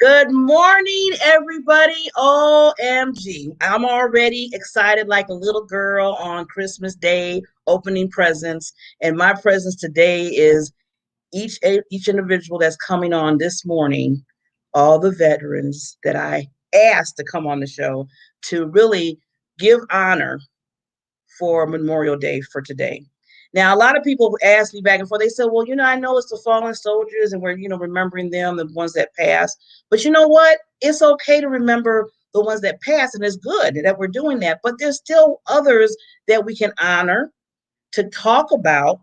Good morning, everybody. OMG. I'm already excited like a little girl on Christmas Day, opening presents. And my presents today is each individual that's coming on this morning, all the veterans that I asked to come on the show to really give honor for Memorial Day for today. Now, a lot of people ask me back and forth. They said, well, I know it's the fallen soldiers and we're, remembering them, the ones that passed. But you know what? It's okay to remember the ones that passed, and it's good that we're doing that. But there's still others that we can honor to talk about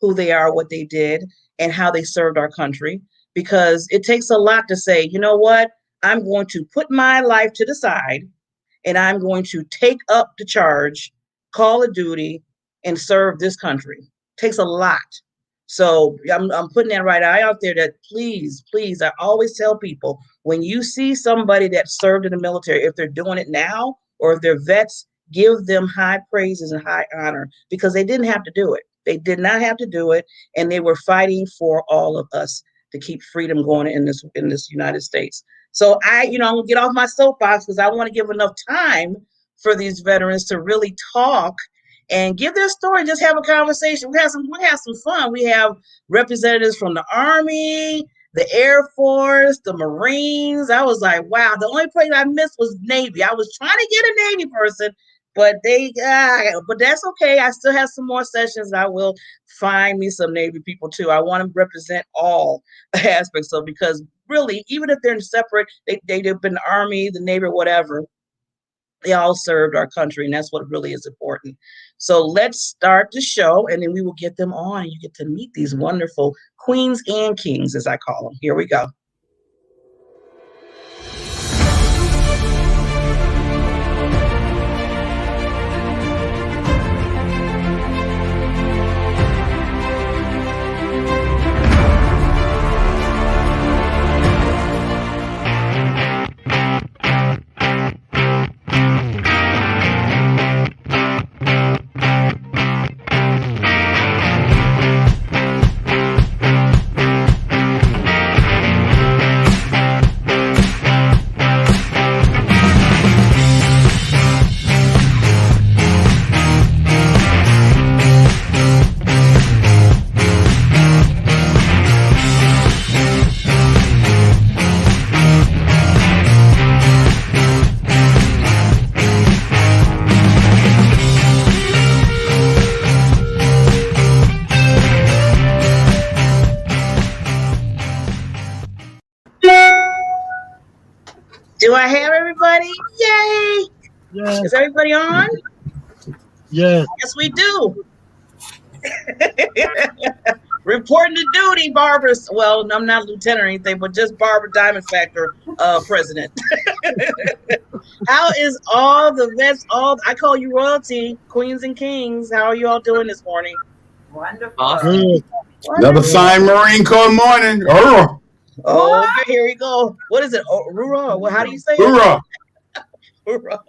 who they are, what they did, and how they served our country. Because it takes a lot to say, you know what? I'm going to put my life to the side and I'm going to take up the charge, call a duty, and serve this country. Takes a lot. So I'm putting that right out there that please, I always tell people when you see somebody that served in the military, if they're doing it now or if they're vets, give them high praises and high honor because they didn't have to do it. They did not have to do it, and they were fighting for all of us to keep freedom going in this United States. So I'm gonna get off my soapbox because I want to give enough time for these veterans to really talk and give their story. Just have a conversation. We have some fun. We have representatives from the Army, the Air Force, the Marines. I was like, wow. The only place I missed was Navy. I was trying to get a Navy person, but but that's okay. I still have some more sessions. I will find me some Navy people too. I want to represent all aspects of, because really, even if they're separate, they've been the Army, the Navy, whatever. They all served our country, and that's what really is important. So let's start the show, and then we will get them on, and you get to meet these wonderful queens and kings, as I call them. Here we go. Do I have everybody? Yay! Yes. Is everybody on? Yes. Yes, we do. Reporting to duty, Barbara. Well, I'm not a lieutenant or anything, but just Barbara Diamond Factor, president. How is all the vets? I call you royalty, queens and kings. How are you all doing this morning? Wonderful. Good. Another fine Marine Corps morning. Hoorah. Oh, okay, here we go. What is it? Rura? How do you say it? Hoorah. Rura.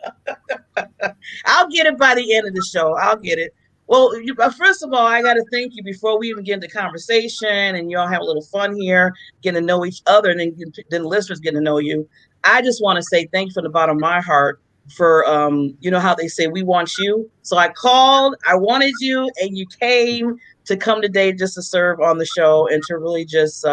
I'll get it by the end of the show. I'll get it. Well, first of all, I got to thank you before we even get into conversation and you all have a little fun here, getting to know each other, and then the listeners getting to know you. I just want to say thank you from the bottom of my heart for, how they say we want you. So I called, I wanted you, and you came to come today just to serve on the show and to really just,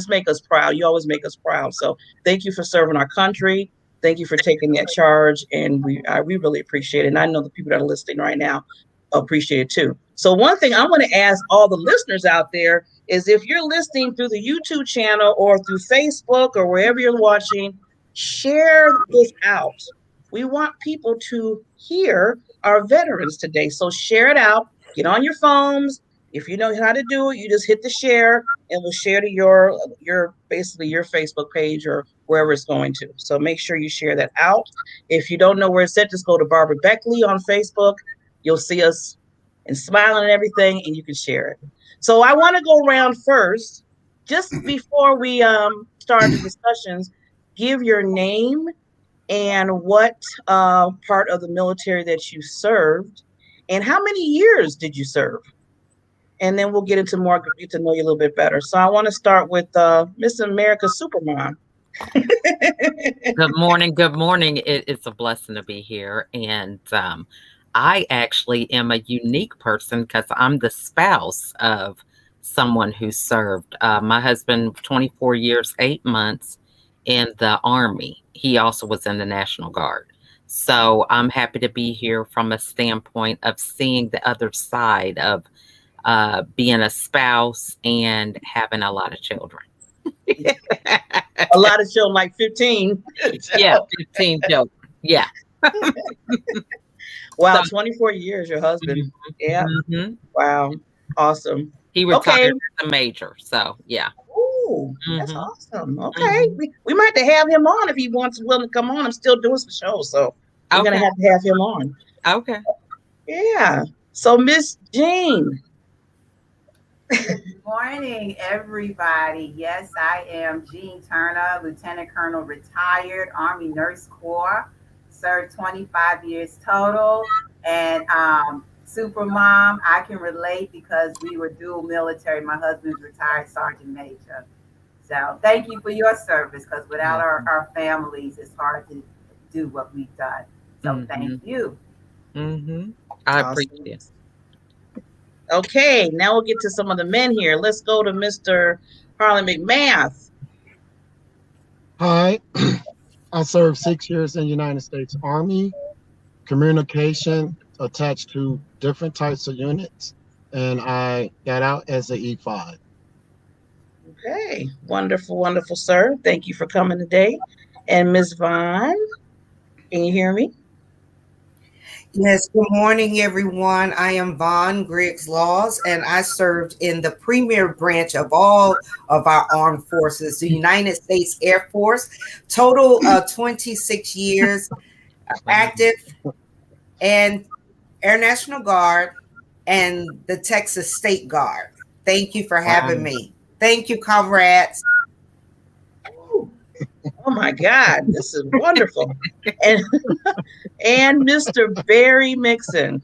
make us proud. You always make us proud. So thank you for serving our country. Thank you for taking that charge, and we really appreciate it. And I know the people that are listening right now appreciate it too. So one thing I want to ask all the listeners out there is, if you're listening through the YouTube channel or through Facebook or wherever you're watching, share this out. We want people to hear our veterans today. So share it out. Get on your phones. If you know how to do it, you just hit the share, and we'll share to your basically your Facebook page or wherever it's going to. So make sure you share that out. If you don't know where it's at, just go to Barbara Beckley on Facebook. You'll see us and smiling and everything, and you can share it. So I want to go around first, just before we start the discussions. Give your name and what part of the military that you served, and how many years did you serve? and then we'll get into more, get to know you a little bit better. So I want to start with Miss America Supermom. Good morning. Good morning. It's a blessing to be here. And I actually am a unique person because I'm the spouse of someone who served. My husband, 24 years, 8 months in the Army. He also was in the National Guard. So I'm happy to be here from a standpoint of seeing the other side of being a spouse and having a lot of children. A lot of children, like 15. Yeah, 15 children. Yeah. Wow, So, 24 years, your husband. Yeah. mhm. Wow. Awesome. He Okay. retired as a major. So, yeah. Ooh, that's Mhm. awesome. Okay. Mhm. We might have to have him on if he wants willing to come on. I'm still doing some shows, so we're gonna Okay. have him on. Okay. Yeah. So Miss Jean. Morning, everybody. Yes, I am Jean Turner, Lieutenant Colonel, retired Army Nurse Corps, served 25 years total, and super mom. I can relate because we were dual military. My husband's retired Sergeant Major. So thank you for your service, because without our families, it's hard to do what we've done. So thank you. Mm-hmm. I Awesome. appreciate it. Okay, now we'll get to some of the men here. Let's go to Mr. Harlan McMath. Hi. I served 6 years in the United States Army, communication attached to different types of units, and I got out as an E5. Okay, wonderful, wonderful, sir. Thank you for coming today. And Ms. Vaughn, can you hear me? Yes, good morning, everyone. I am Vaughn Griggs-Laws, and I served in the premier branch of all of our armed forces, the United States Air Force. Total 26 years active, and Air National Guard and the Texas State Guard. Thank you for having me. Thank you, comrades. Oh my God, this is wonderful. And Mr. Barry Mixon.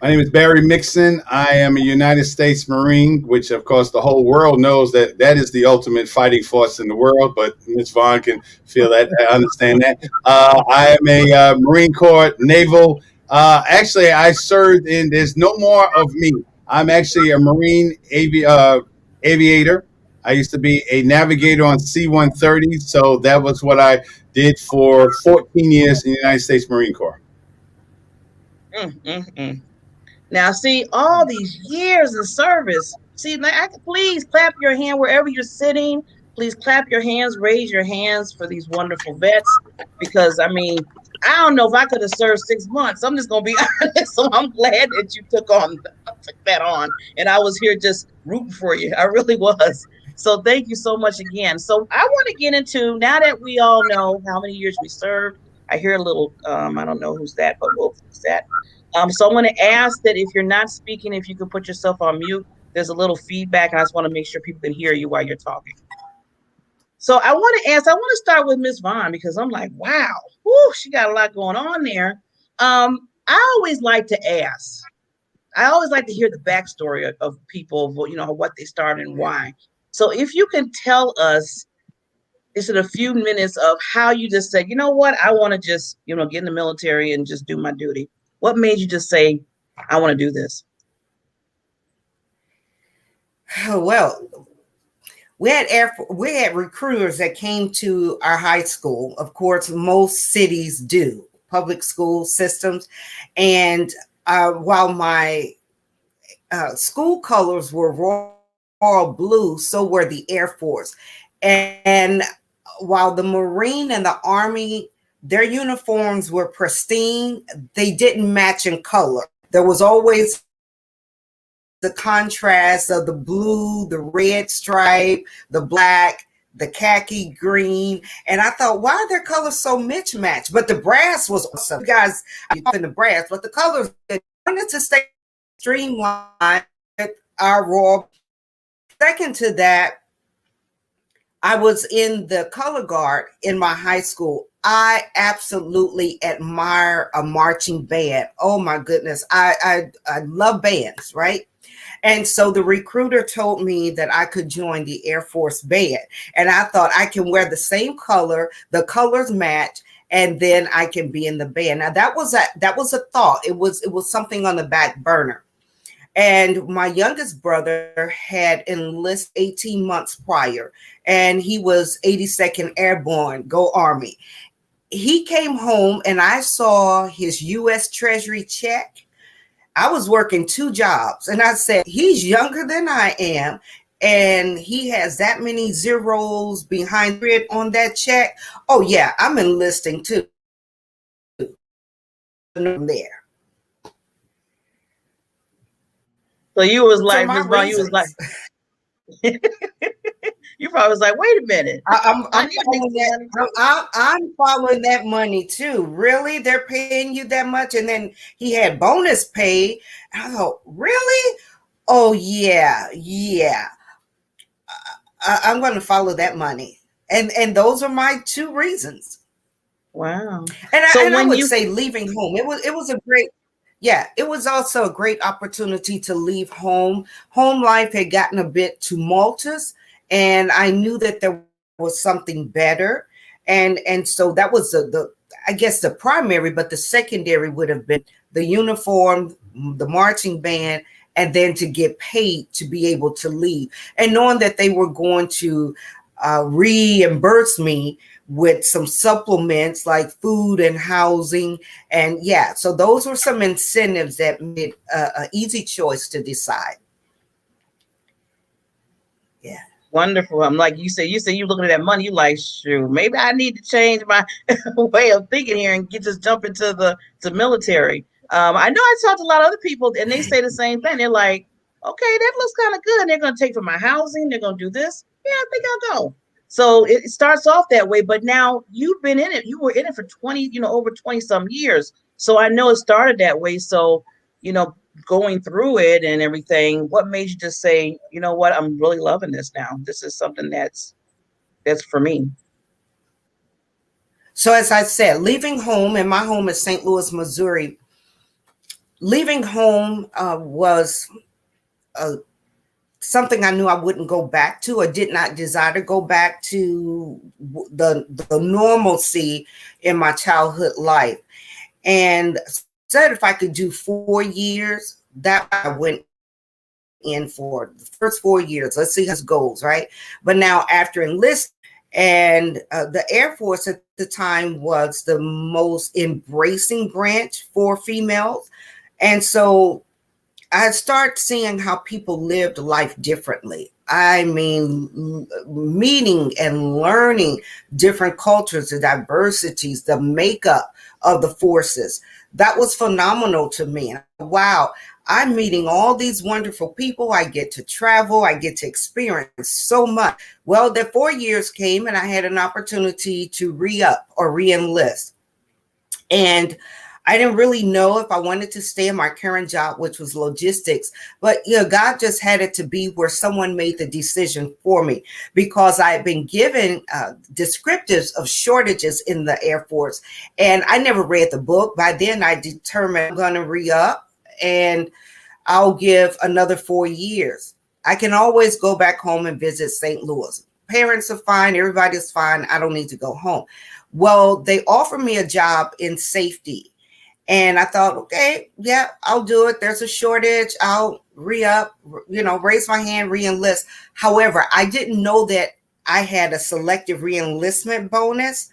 My name is Barry Mixon. I am a United States Marine, which of course the whole world knows that is the ultimate fighting force in the world. But Ms. Vaughn can feel that, I understand that. I am a Marine Corps Naval. Actually, I served in. There's no more of me. I'm actually a Marine aviator. I used to be a navigator on C-130, so that was what I did for 14 years in the United States Marine Corps. Now, see, all these years of service. See, please clap your hand wherever you're sitting. Please clap your hands, raise your hands for these wonderful vets. Because, I mean, I don't know if I could have served 6 months. I'm just going to be honest. So I'm glad that you took that on. And I was here just rooting for you. I really was. So thank you so much again. So I want to get into, now that we all know how many years we served, I hear a little, I don't know who's that, but we'll fix that. So I'm going to ask that if you're not speaking, if you could put yourself on mute. There's a little feedback, and I just want to make sure people can hear you while you're talking. So I want to start with Ms. Vaughn, because I'm like, wow, she got a lot going on there. I always like to ask. I always like to hear the backstory of people, what they started and why. So if you can tell us, is it a few minutes of how you just said, you know what, I want to just, get in the military and just do my duty. What made you just say, I want to do this? Well, we had recruiters that came to our high school. Of course, most cities do, public school systems. And while my school colors were royal blue, so were the Air Force. And while the Marine and the Army, their uniforms were pristine, they didn't match in color. There was always the contrast of the blue, the red stripe, the black, the khaki green. And I thought, why are their colors so mismatched? But the brass was awesome. You guys up in the brass, but the colors, I wanted to stay streamlined with our royal. Second to that, I was in the color guard in my high school. I absolutely admire a marching band. Oh my goodness. I love bands, right? And so the recruiter told me that I could join the Air Force Band. And I thought I can wear the same color, the colors match, and then I can be in the band. Now that was a thought. It was something on the back burner. And my youngest brother had enlisted 18 months prior, and he was 82nd Airborne, go Army. He came home and I saw his U.S. Treasury check. I was working 2 jobs, and I said, he's younger than I am, and he has that many zeros behind it on that check. Oh yeah, I'm enlisting too. There. So you was like, my Ms. Vaughn, you was like, you probably was like, wait a minute. I'm following that money too. Really? They're paying you that much? And then he had bonus pay. And I thought, really? Oh yeah. I'm going to follow that money. And those are my 2 reasons. Wow. And I would say leaving home. It was a great, it was also a great opportunity to leave home. Home life had gotten a bit tumultuous, and I knew that there was something better. And so that was the I guess the primary, but the secondary would have been the uniform, the marching band, and then to get paid to be able to leave. And knowing that they were going to reimburse me with some supplements like food and housing. And so those were some incentives that made an easy choice to decide. Yeah. Wonderful. I'm like, you said you looking at that money, you like, shoot, maybe I need to change my way of thinking here and just jump into the military. I know I talked to a lot of other people and they say the same thing. They're like, okay, that looks kind of good. And they're going to take from my housing. They're going to do this. Yeah, I think I'll go. So it starts off that way, but now you've been in it. You were in it for 20, over 20 some years. So I know it started that way. So, going through it and everything, what made you just say, you know what, I'm really loving this now. This is something that's for me. So as I said, leaving home, and my home is St. Louis, Missouri. Leaving home was something I knew I wouldn't go back to. I did not desire to go back to the normalcy in my childhood life. And said if I could do 4 years, that I went in for the first 4 years. Let's see how it goes, right? But now after enlisting, and the Air Force at the time was the most embracing branch for females. And so I start seeing how people lived life differently. I mean, meeting and learning different cultures, the diversities, the makeup of the forces. That was phenomenal to me. Wow, I'm meeting all these wonderful people. I get to travel. I get to experience so much. Well, the 4 years came and I had an opportunity to re-up or re-enlist. And I didn't really know if I wanted to stay in my current job, which was logistics, but God just had it to be where someone made the decision for me, because I had been given descriptives of shortages in the Air Force, and I never read the book. By then I determined I'm going to re-up and I'll give another 4 years. I can always go back home and visit St. Louis. Parents are fine. Everybody's fine. I don't need to go home. Well, they offered me a job in safety. And I thought, okay, yeah, I'll do it. There's a shortage. I'll re-up, raise my hand, re-enlist. However, I didn't know that I had a selective re-enlistment bonus.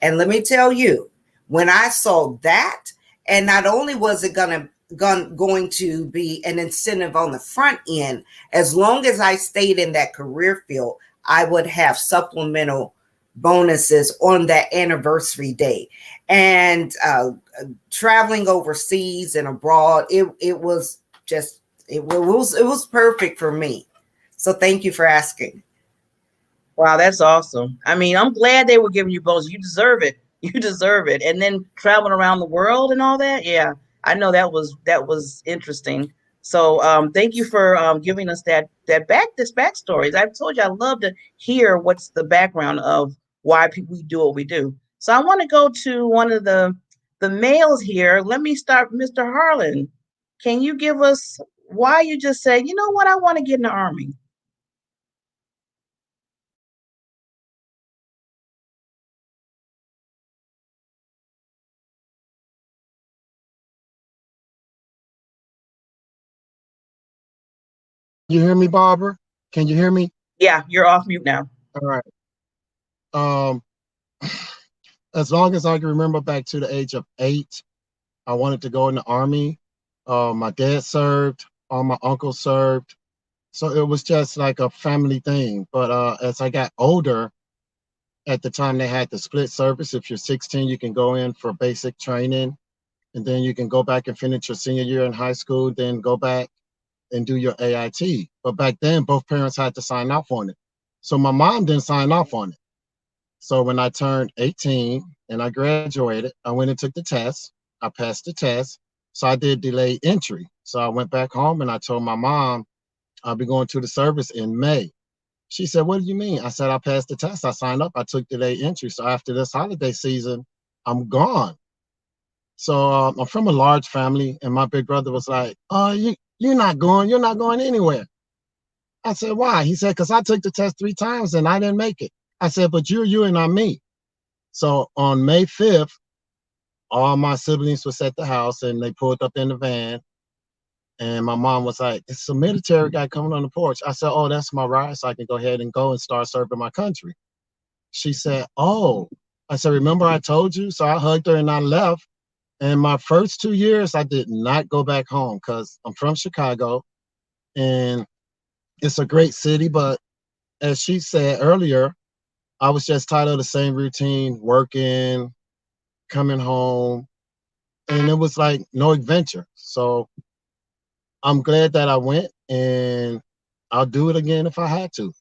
And let me tell you, when I saw that, and not only was it going to be an incentive on the front end, as long as I stayed in that career field, I would have supplemental bonuses on that anniversary day. And traveling overseas and abroad, it was perfect for me. So thank you for asking. Wow, that's awesome. I mean, I'm glad they were giving you bonuses. You deserve it. You deserve it. And then traveling around the world and all that. Yeah, I know that was interesting. So thank you for giving us this backstory. I've told you I love to hear what's the background of why we do what we do. So I want to go to one of the males here. Let me start, Mr. Harlan. Can you give us why you just say, you know what, I want to get in the Army? You hear me, Barbara? Can you hear me? Yeah, you're off mute now. All right. Um, as long as I can remember back to the age of 8, I wanted to go in the Army. My dad served, all my uncles served. So it was just like a family thing. But as I got older, at the time they had the split service. If you're 16, you can go in for basic training, and then you can go back and finish your senior year in high school, then go back and do your AIT. But back then, both parents had to sign off on it. So my mom didn't sign off on it. So when I turned 18 and I graduated, I went and took the test. I passed the test. So I did delayed entry. So I went back home and I told my mom I'll be going to the service in May. She said, "What do you mean?" I said, "I passed the test. I signed up. I took delayed entry. So after this holiday season, I'm gone." So I'm from a large family, and my big brother was like, "Oh, you're not going. You're not going anywhere." I said, "Why?" He said, "Because I took the test 3 times and I didn't make it." I said, "But you're you and I'm me." So on May 5th, all my siblings was at the house and they pulled up in the van. And my mom was like, "It's a military guy coming on the porch." I said, "Oh, that's my ride, so I can go ahead and go and start serving my country." She said, "Oh." I said, "Remember I told you?" So I hugged her and I left. And my first 2 years, I did not go back home because I'm from Chicago and it's a great city. But as she said earlier, I was just tired of the same routine, working, coming home, and it was like no adventure. So I'm glad that I went, and I'll do it again if I had to.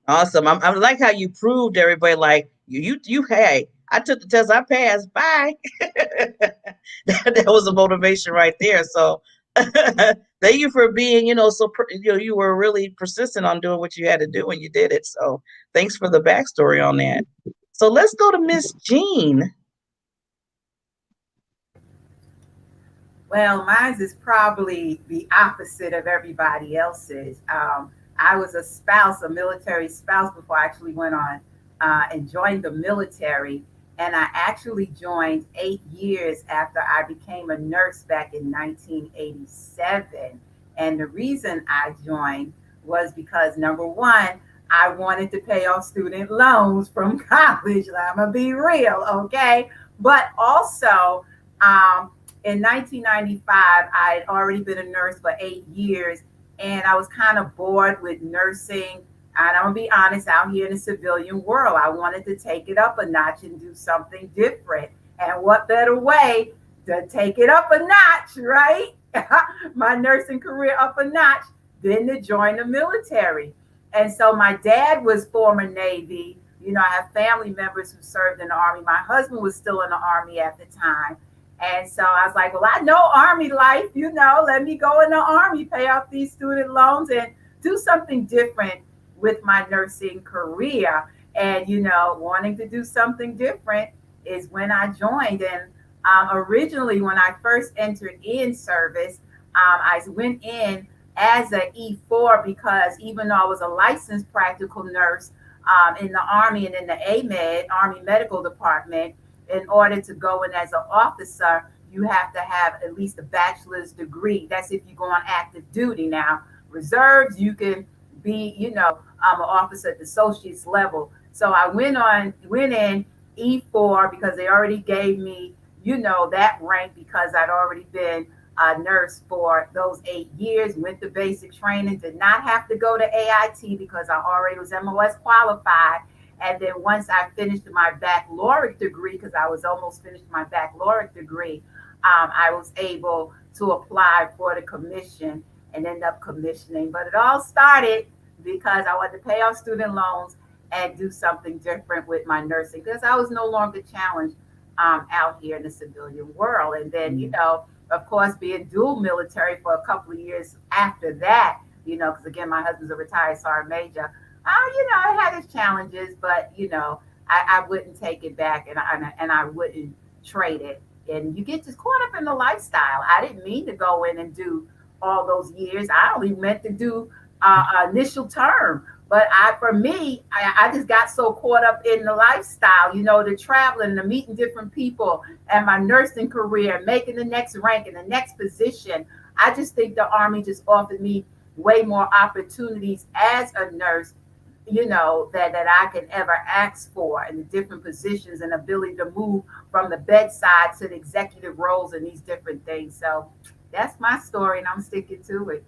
Awesome. I like how you proved everybody like hey, I took the test, I passed. Bye. That was a motivation right there. So thank you for being, you were really persistent on doing what you had to do and you did it. So thanks for the backstory on that. So let's go to Miss Jean. Well, mine is probably the opposite of everybody else's. I was a spouse, a military spouse, before I actually went on and joined the military. And I actually joined 8 years after I became a nurse back in 1987. And the reason I joined was because, number one, I wanted to pay off student loans from college. I'm going to be real, okay? But also, um, in 1995, I had already been a nurse for 8 years, and I was kind of bored with nursing. And I'm gonna be honest, out here in the civilian world, I wanted to take it up a notch and do something different. And what better way to take it up a notch, right? My nursing career up a notch than to join the military. And so my dad was former Navy. You know, I have family members who served in the Army. My husband was still in the Army at the time. And so I was like, well, I know Army life, let me go in the Army, pay off these student loans and do something different with my nursing career. And, wanting to do something different is when I joined. And originally, when I first entered in service, I went in as an E4 because even though I was a licensed practical nurse in the Army and in the AMED, Army Medical Department, in order to go in as an officer, you have to have at least a bachelor's degree. That's if you go on active duty. Now, reserves, you can be, an officer at the associate's level. So I went in E4 because they already gave me, that rank because I'd already been a nurse for those 8 years, went to basic training, did not have to go to AIT because I already was MOS qualified. And then once I finished my baccalaureate degree, because I was almost finished my baccalaureate degree, I was able to apply for the commission and end up commissioning. But it all started because I wanted to pay off student loans and do something different with my nursing because I was no longer challenged out here in the civilian world. And then, of course, being dual military for a couple of years after that, because again, my husband's a retired sergeant major. It had its challenges, but I wouldn't take it back, and I wouldn't trade it and you get just caught up in the lifestyle. I didn't mean to go in and do all those years. I only meant to do initial term. But for me, I just got so caught up in the lifestyle, the traveling, the meeting different people, and my nursing career, making the next rank and the next position. I just think the Army just offered me way more opportunities as a nurse, that I can ever ask for, and the different positions and ability to move from the bedside to the executive roles and these different things. So that's my story, and I'm sticking to it.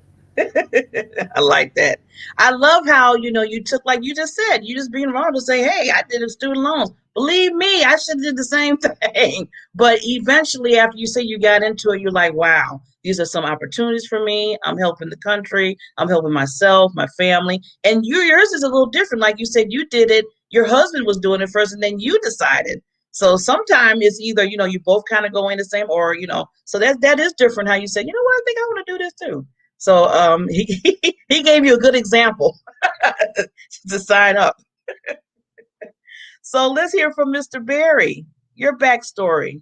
I like that. I love how, you took, like you just said, you just being vulnerable, say, hey, I did student loans. Believe me, I should have did the same thing. But eventually, after you say you got into it, you're like, wow, these are some opportunities for me. I'm helping the country. I'm helping myself, my family. And yours is a little different. Like you said, you did it. Your husband was doing it first, and then you decided. So sometimes it's either, you both kind of go in the same, or, so that is different how you say, you know what, I think I want to do this too. So he gave you a good example to sign up. So let's hear from Mr. Barry, your backstory.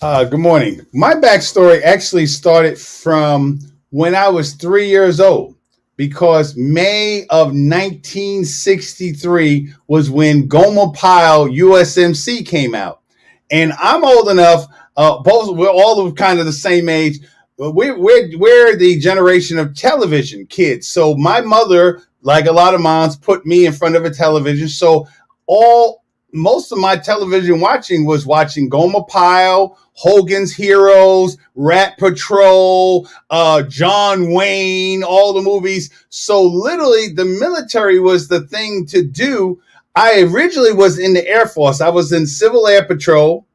Good morning. My backstory actually started from when I was 3 years old, because May of 1963 was when Gomer Pyle USMC came out. And I'm old enough, we're all of kind of the same age. We're the generation of television kids. So my mother, like a lot of moms, put me in front of a television. So most of my television was watching Gomer Pyle, Hogan's Heroes, Rat Patrol, John Wayne, all the movies. So literally the military was the thing to do. I originally was in the Air Force. I was in Civil Air Patrol.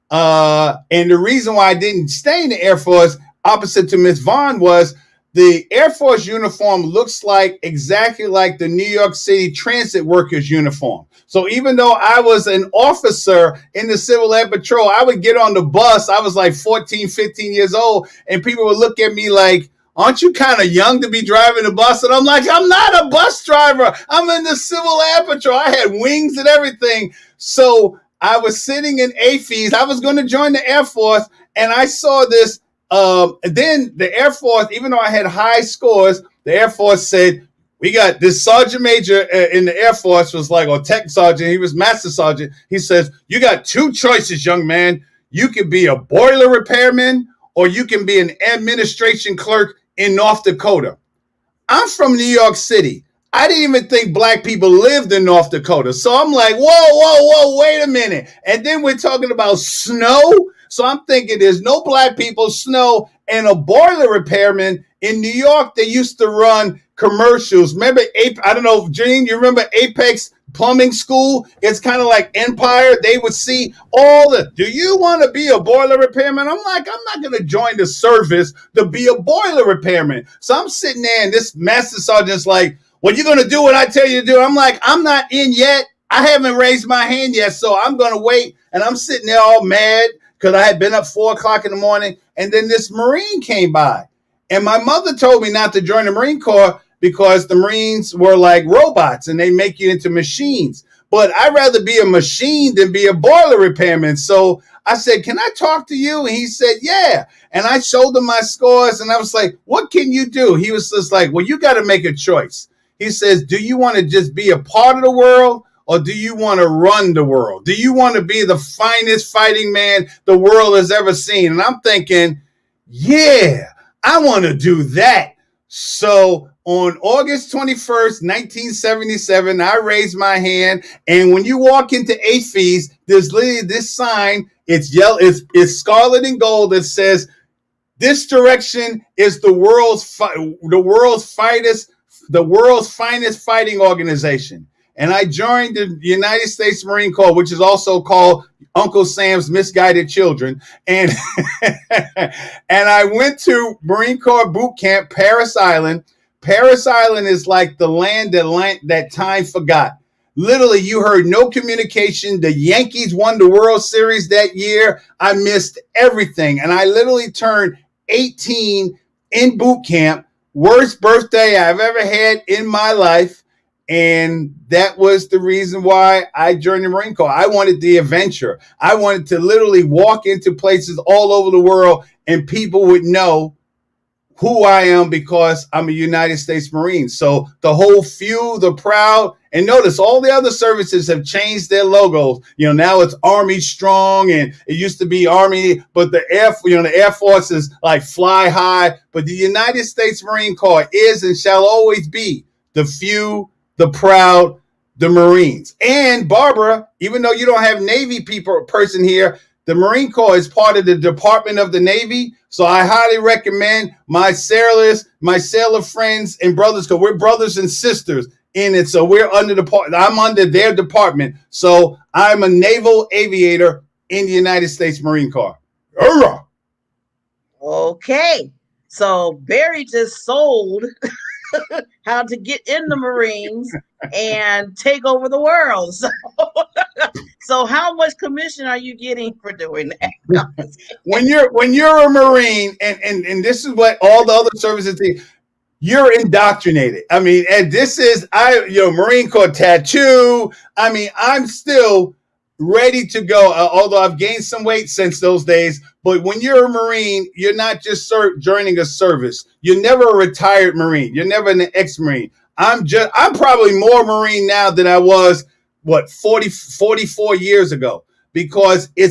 And the reason why I didn't stay in the Air Force, opposite to Miss Vaughn, was the Air Force uniform looks exactly like the New York City transit workers uniform. So even though I was an officer in the Civil Air Patrol, I would get on the bus. I was like 14, 15 years old, and people would look at me like, aren't you kind of young to be driving a bus? And I'm like, I'm not a bus driver. I'm in the Civil Air Patrol. I had wings and everything. So I was sitting in AFES. I was going to join the Air Force, and I saw this. Then the Air Force, even though I had high scores, the Air Force said, we got this sergeant major in the Air Force was like, or tech sergeant, he was master sergeant. He says, you got two choices, young man. You can be a boiler repairman, or you can be an administration clerk in North Dakota. I'm from New York City. I didn't even think black people lived in North Dakota. So I'm like, whoa, wait a minute. And then we're talking about snow. So I'm thinking there's no black people, snow, and a boiler repairman. In New York, they used to run commercials. Remember, I don't know, Janine, you remember Apex Plumbing School? It's kind of like Empire. They would see do you want to be a boiler repairman? I'm like, I'm not going to join the service to be a boiler repairman. So I'm sitting there, and this master sergeant's like, well, you're going to do what I tell you to do. I'm like, I'm not in yet. I haven't raised my hand yet, so I'm going to wait. And I'm sitting there all mad because I had been up 4 o'clock in the morning. And then this Marine came by. And my mother told me not to join the Marine Corps because the Marines were like robots and they make you into machines. But I'd rather be a machine than be a boiler repairman. So I said, can I talk to you? And he said, yeah. And I showed him my scores, and I was like, what can you do? He was just like, well, you got to make a choice. He says, do you want to just be a part of the world, or do you want to run the world? Do you want to be the finest fighting man the world has ever seen? And I'm thinking, yeah, I want to do that. So on August 21st, 1977, I raised my hand. And when you walk into AFES, there's literally this sign. It's yellow. It's scarlet and gold that says, this direction is the world's finest fighting organization. And I joined the United States Marine Corps, which is also called Uncle Sam's Misguided Children. And and I went to Marine Corps boot camp, Parris Island. Parris Island is like the land that time forgot. Literally, you heard no communication. The Yankees won the World Series that year. I missed everything. And I literally turned 18 in boot camp. Worst birthday I've ever had in my life. And that was the reason why I joined the Marine Corps. I wanted the adventure. I wanted to literally walk into places all over the world and people would know who I am because I'm a United States Marine. So the whole few, the proud, and notice all the other services have changed their logos. Now it's Army Strong, and it used to be Army, but the Air Force is like fly high. But the United States Marine Corps is and shall always be the few, the proud, the Marines. And Barbara, even though you don't have Navy person here, the Marine Corps is part of the Department of the Navy. So I highly recommend my sailors, my sailor friends and brothers, because we're brothers and sisters in it. So I'm under their department. So I'm a naval aviator in the United States Marine Corps. Hurrah! Okay. So Barry just sold how to get in the Marines and take over the world. So how much commission are you getting for doing that? When you're a Marine, and this is what all the other services do, you're indoctrinated. I mean, and this is Marine Corps tattoo. I mean, I'm still ready to go, although I've gained some weight since those days. But when you're a Marine, you're not just joining a service. You're never a retired Marine. You're never an ex-Marine. I'm probably more Marine now than I was 44 years ago, because I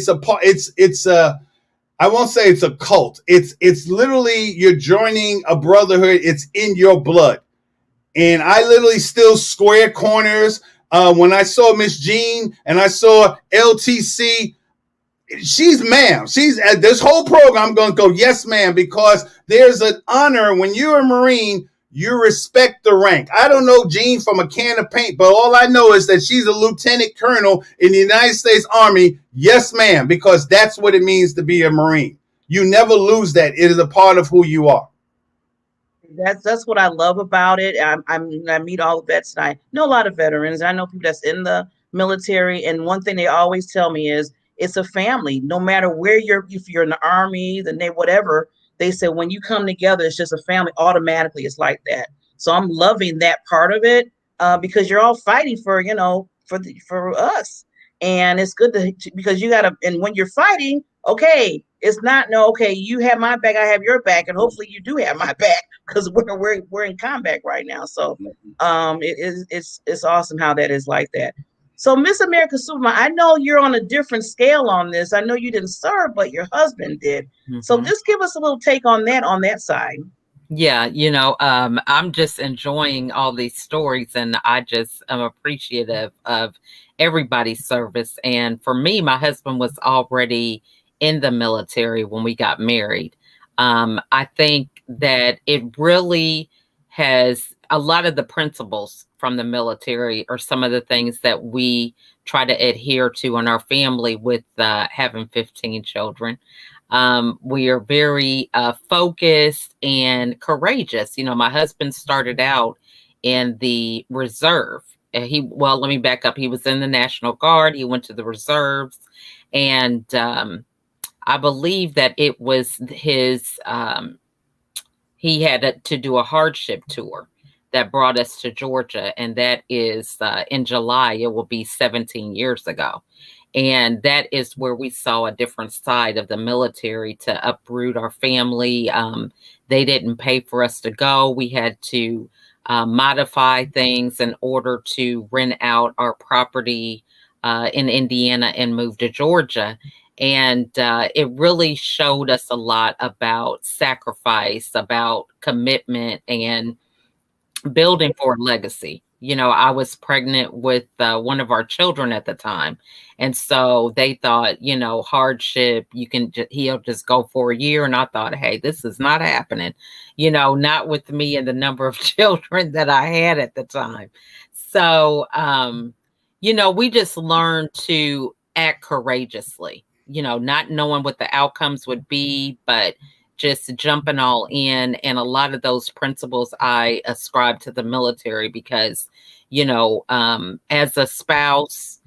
won't say it's a cult. It's literally you're joining a brotherhood. It's in your blood. And I literally still square corners. When I saw Miss Jean and I saw LTC, she's ma'am. She's at this whole program. I'm going to go, yes, ma'am, because there's an honor when you're a Marine. You respect the rank. I don't know Jean from a can of paint, but all I know is that she's a lieutenant colonel in the United States Army. Yes, ma'am, because that's what it means to be a Marine. You never lose that. It is a part of who you are. That's what I love about it. I meet all the vets, and I know a lot of veterans. I know people that's in the military, and one thing they always tell me is it's a family. No matter where if you're in the Army, the Navy, whatever, they said when you come together, it's just a family. Automatically, it's like that. So I'm loving that part of it because you're all fighting for for us, and it's good because you gotta. And when you're fighting, okay, it's not okay. You have my back, I have your back, and hopefully you do have my back because we're in combat right now. So it's awesome how that is like that. So Miss America Supermom, I know you're on a different scale on this. I know you didn't serve, but your husband did. Mm-hmm. So just give us a little take on that side. Yeah, I'm just enjoying all these stories, and I just am appreciative of everybody's service. And for me, my husband was already in the military when we got married. I think that it really has a lot of the principles from the military are some of the things that we try to adhere to in our family with having 15 children. We are very focused and courageous. My husband started out in the reserve. Let me back up. He was in the National Guard. He went to the reserves, and I believe that it was his, he had to do a hardship tour that brought us to Georgia. And that is in July, it will be 17 years ago. And that is where we saw a different side of the military to uproot our family. They didn't pay for us to go. We had to modify things in order to rent out our property in Indiana and move to Georgia. And it really showed us a lot about sacrifice, about commitment, and building for a legacy. I was pregnant with one of our children at the time. And so they thought, hardship, he'll just go for a year. And I thought, hey, this is not happening, not with me and the number of children that I had at the time. So, we just learned to act courageously, not knowing what the outcomes would be, but just jumping all in. And a lot of those principles I ascribe to the military because, as a spouse,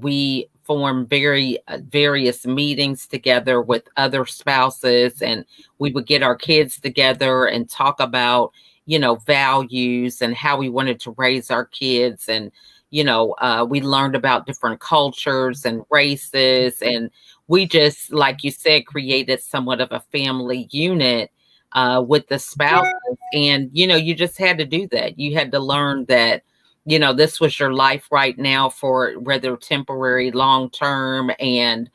we form various meetings together with other spouses, and we would get our kids together and talk about, values and how we wanted to raise our kids. And, we learned about different cultures and races. And we just, like you said, created somewhat of a family unit with the spouses. And, you just had to do that. You had to learn that, this was your life right now, for whether temporary, long term. And,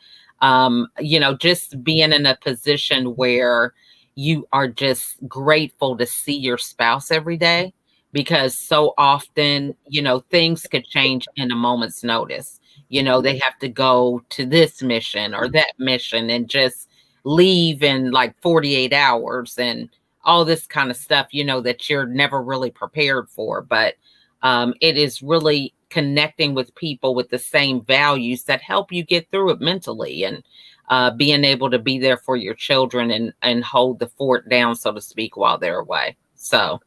just being in a position where you are just grateful to see your spouse every day, because so often, things could change in a moment's notice. They have to go to this mission or that mission and just leave in like 48 hours and all this kind of stuff, that you're never really prepared for. But it is really connecting with people with the same values that help you get through it mentally, and being able to be there for your children and hold the fort down, so to speak, while they're away. So.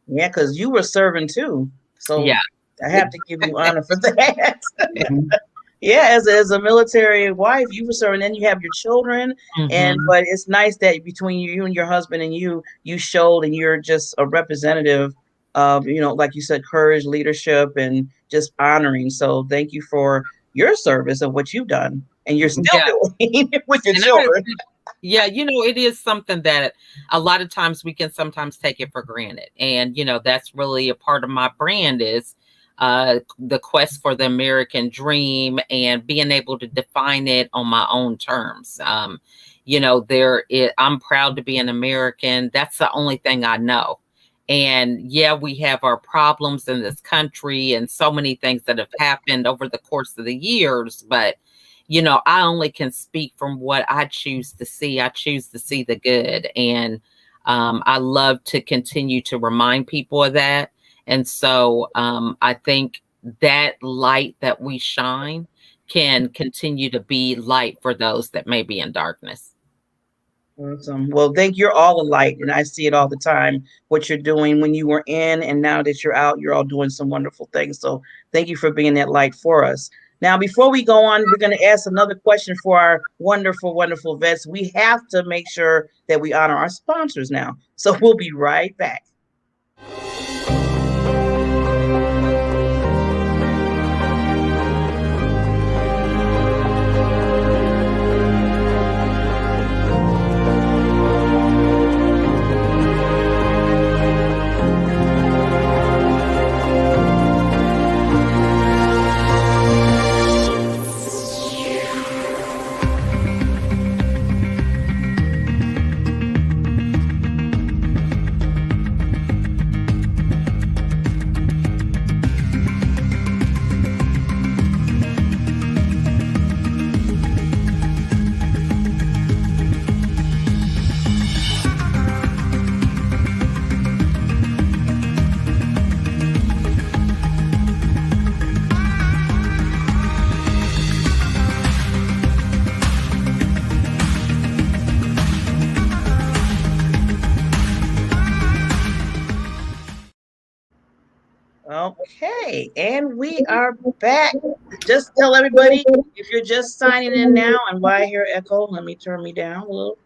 Yeah, because you were serving too. So yeah, I have to give you honor for that. Yeah, as a military wife, you were serving, and you have your children. But it's nice that between you and your husband and you showed, and you're just a representative of, like you said, courage, leadership, and just honoring. So thank you for your service of what you've done, and you're still doing with your children. It is something that a lot of times we can sometimes take it for granted. And, that's really a part of my brand, is the quest for the American dream and being able to define it on my own terms. I'm proud to be an American. That's the only thing I know. And we have our problems in this country and so many things that have happened over the course of the years, but I only can speak from what I choose to see. I choose to see the good. And I love to continue to remind people of that. And so I think that light that we shine can continue to be light for those that may be in darkness. Awesome. Well, you're all a light, and I see it all the time, what you're doing when you were in, and now that you're out, you're all doing some wonderful things. So thank you for being that light for us. Now, before we go on, we're going to ask another question for our wonderful, wonderful vets. We have to make sure that we honor our sponsors now. So we'll be right back. Okay, and we are back. Just tell everybody, if you're just signing in now, and why I hear echo, let me turn me down a little.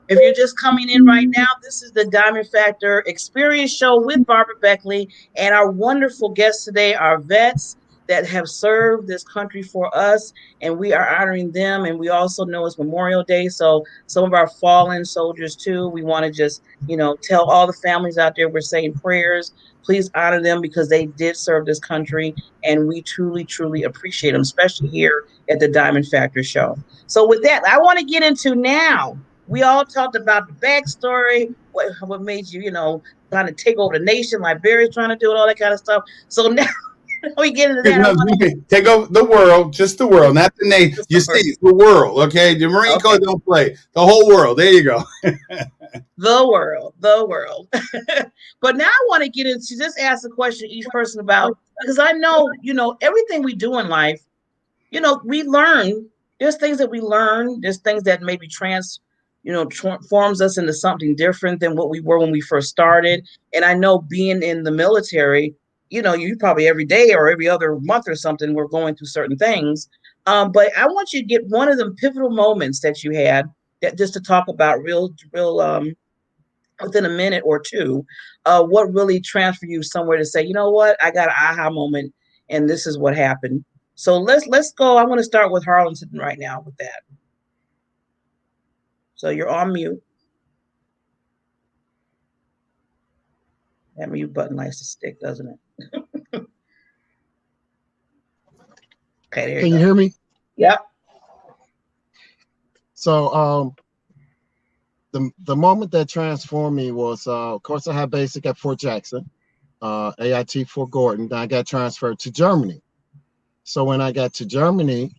If you're just coming in right now, this is the Diamond Factor Experience Show with Barbara Beckley, and our wonderful guests today are vets that have served this country for us, and we are honoring them. And we also know it's Memorial Day, so some of our fallen soldiers too. We want to just, tell all the families out there, we're saying prayers. Please honor them, because they did serve this country, and we truly, truly appreciate them, especially here at the Diamond Factor Show. So with that, I want to get into now. We all talked about the backstory, what made you, trying to take over the nation, like Barry's trying to do, and all that kind of stuff. So now we get into that. Take over the world, just the world, not the nation. You see, the world, okay? The Marine Corps don't play. The whole world. There you go. The world. But now I want to get into, just ask a question each person about, because I know, everything we do in life, we learn. There's things that we learn. There's things that maybe transforms us into something different than what we were when we first started. And I know, being in the military, you probably every day or every other month or something, we're going through certain things. But I want you to get one of them pivotal moments that you had, that just to talk about real within a minute or two, what really transferred you somewhere to say, you know what, I got an aha moment, and this is what happened. So let's go. I want to start with Harlan right now with that. So you're on mute. That mute button likes to stick, doesn't it? Okay, there you Can go. you hear me? Yep. So the moment that transformed me was, of course, I had basic at Fort Jackson, AIT Fort Gordon. Then I got transferred to Germany. So when I got to Germany,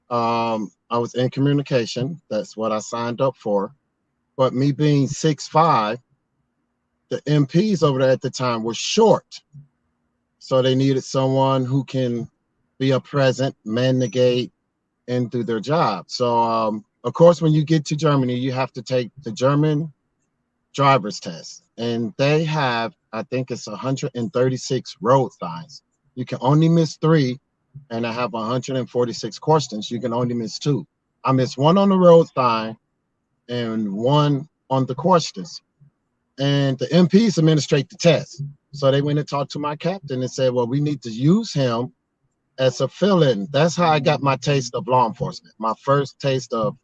I was in communication. That's what I signed up for. But me being 6'5", the MPs over there at the time were short. So they needed someone who can be a present, man the gate, and do their job. So, of course, when you get to Germany, you have to take the German driver's test. And they have, I think it's 136 road signs. You can only miss 3, and I have 146 questions. You can only miss 2. I missed 1 on the road sign and 1 on the questions. And the MPs administrate the test. So they went and talked to my captain and said, well, we need to use him as a fill-in. That's how I got my taste of law enforcement. My first taste of